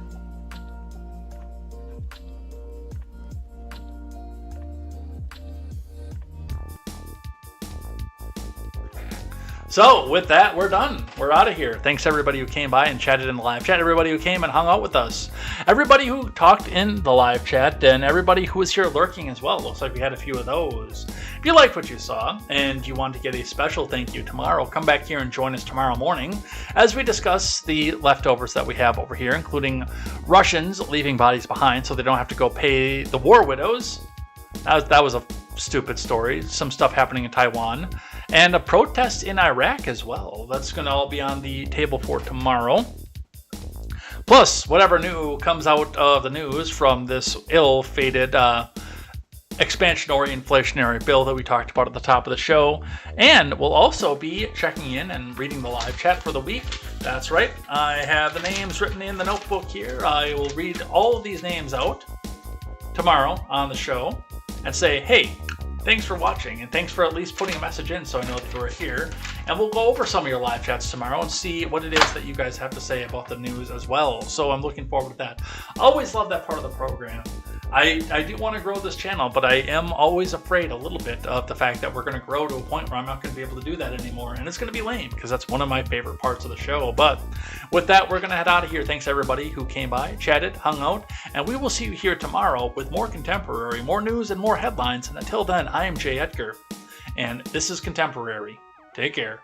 So, with that, we're done. We're out of here. Thanks everybody who came by and chatted in the live chat, everybody who came and hung out with us, everybody who talked in the live chat, and everybody who was here lurking as well. Looks like we had a few of those. If you liked what you saw and you want to get a special thank you tomorrow, come back here and join us tomorrow morning as we discuss the leftovers that we have over here, including Russians leaving bodies behind so they don't have to go pay the war widows. That was a stupid story. Some stuff happening in Taiwan. And a protest in Iraq as well. That's going to all be on the table for tomorrow. Plus, whatever new comes out of the news from this ill-fated expansionary inflationary bill that we talked about at the top of the show. And we'll also be checking in and reading the live chat for the week. That's right. I have the names written in the notebook here. I will read all of these names out tomorrow on the show and say, hey, thanks for watching, and thanks for at least putting a message in so I know that you are here. And we'll go over some of your live chats tomorrow and see what it is that you guys have to say about the news as well. So I'm looking forward to that. Always love that part of the program. I do want to grow this channel, but I am always afraid a little bit of the fact that we're going to grow to a point where I'm not going to be able to do that anymore. And it's going to be lame, because that's one of my favorite parts of the show. But with that, we're going to head out of here. Thanks everybody who came by, chatted, hung out, and we will see you here tomorrow with more contemporary, more news, and more headlines. And until then, I am Jay Edgar, and this is Contemporary. Take care.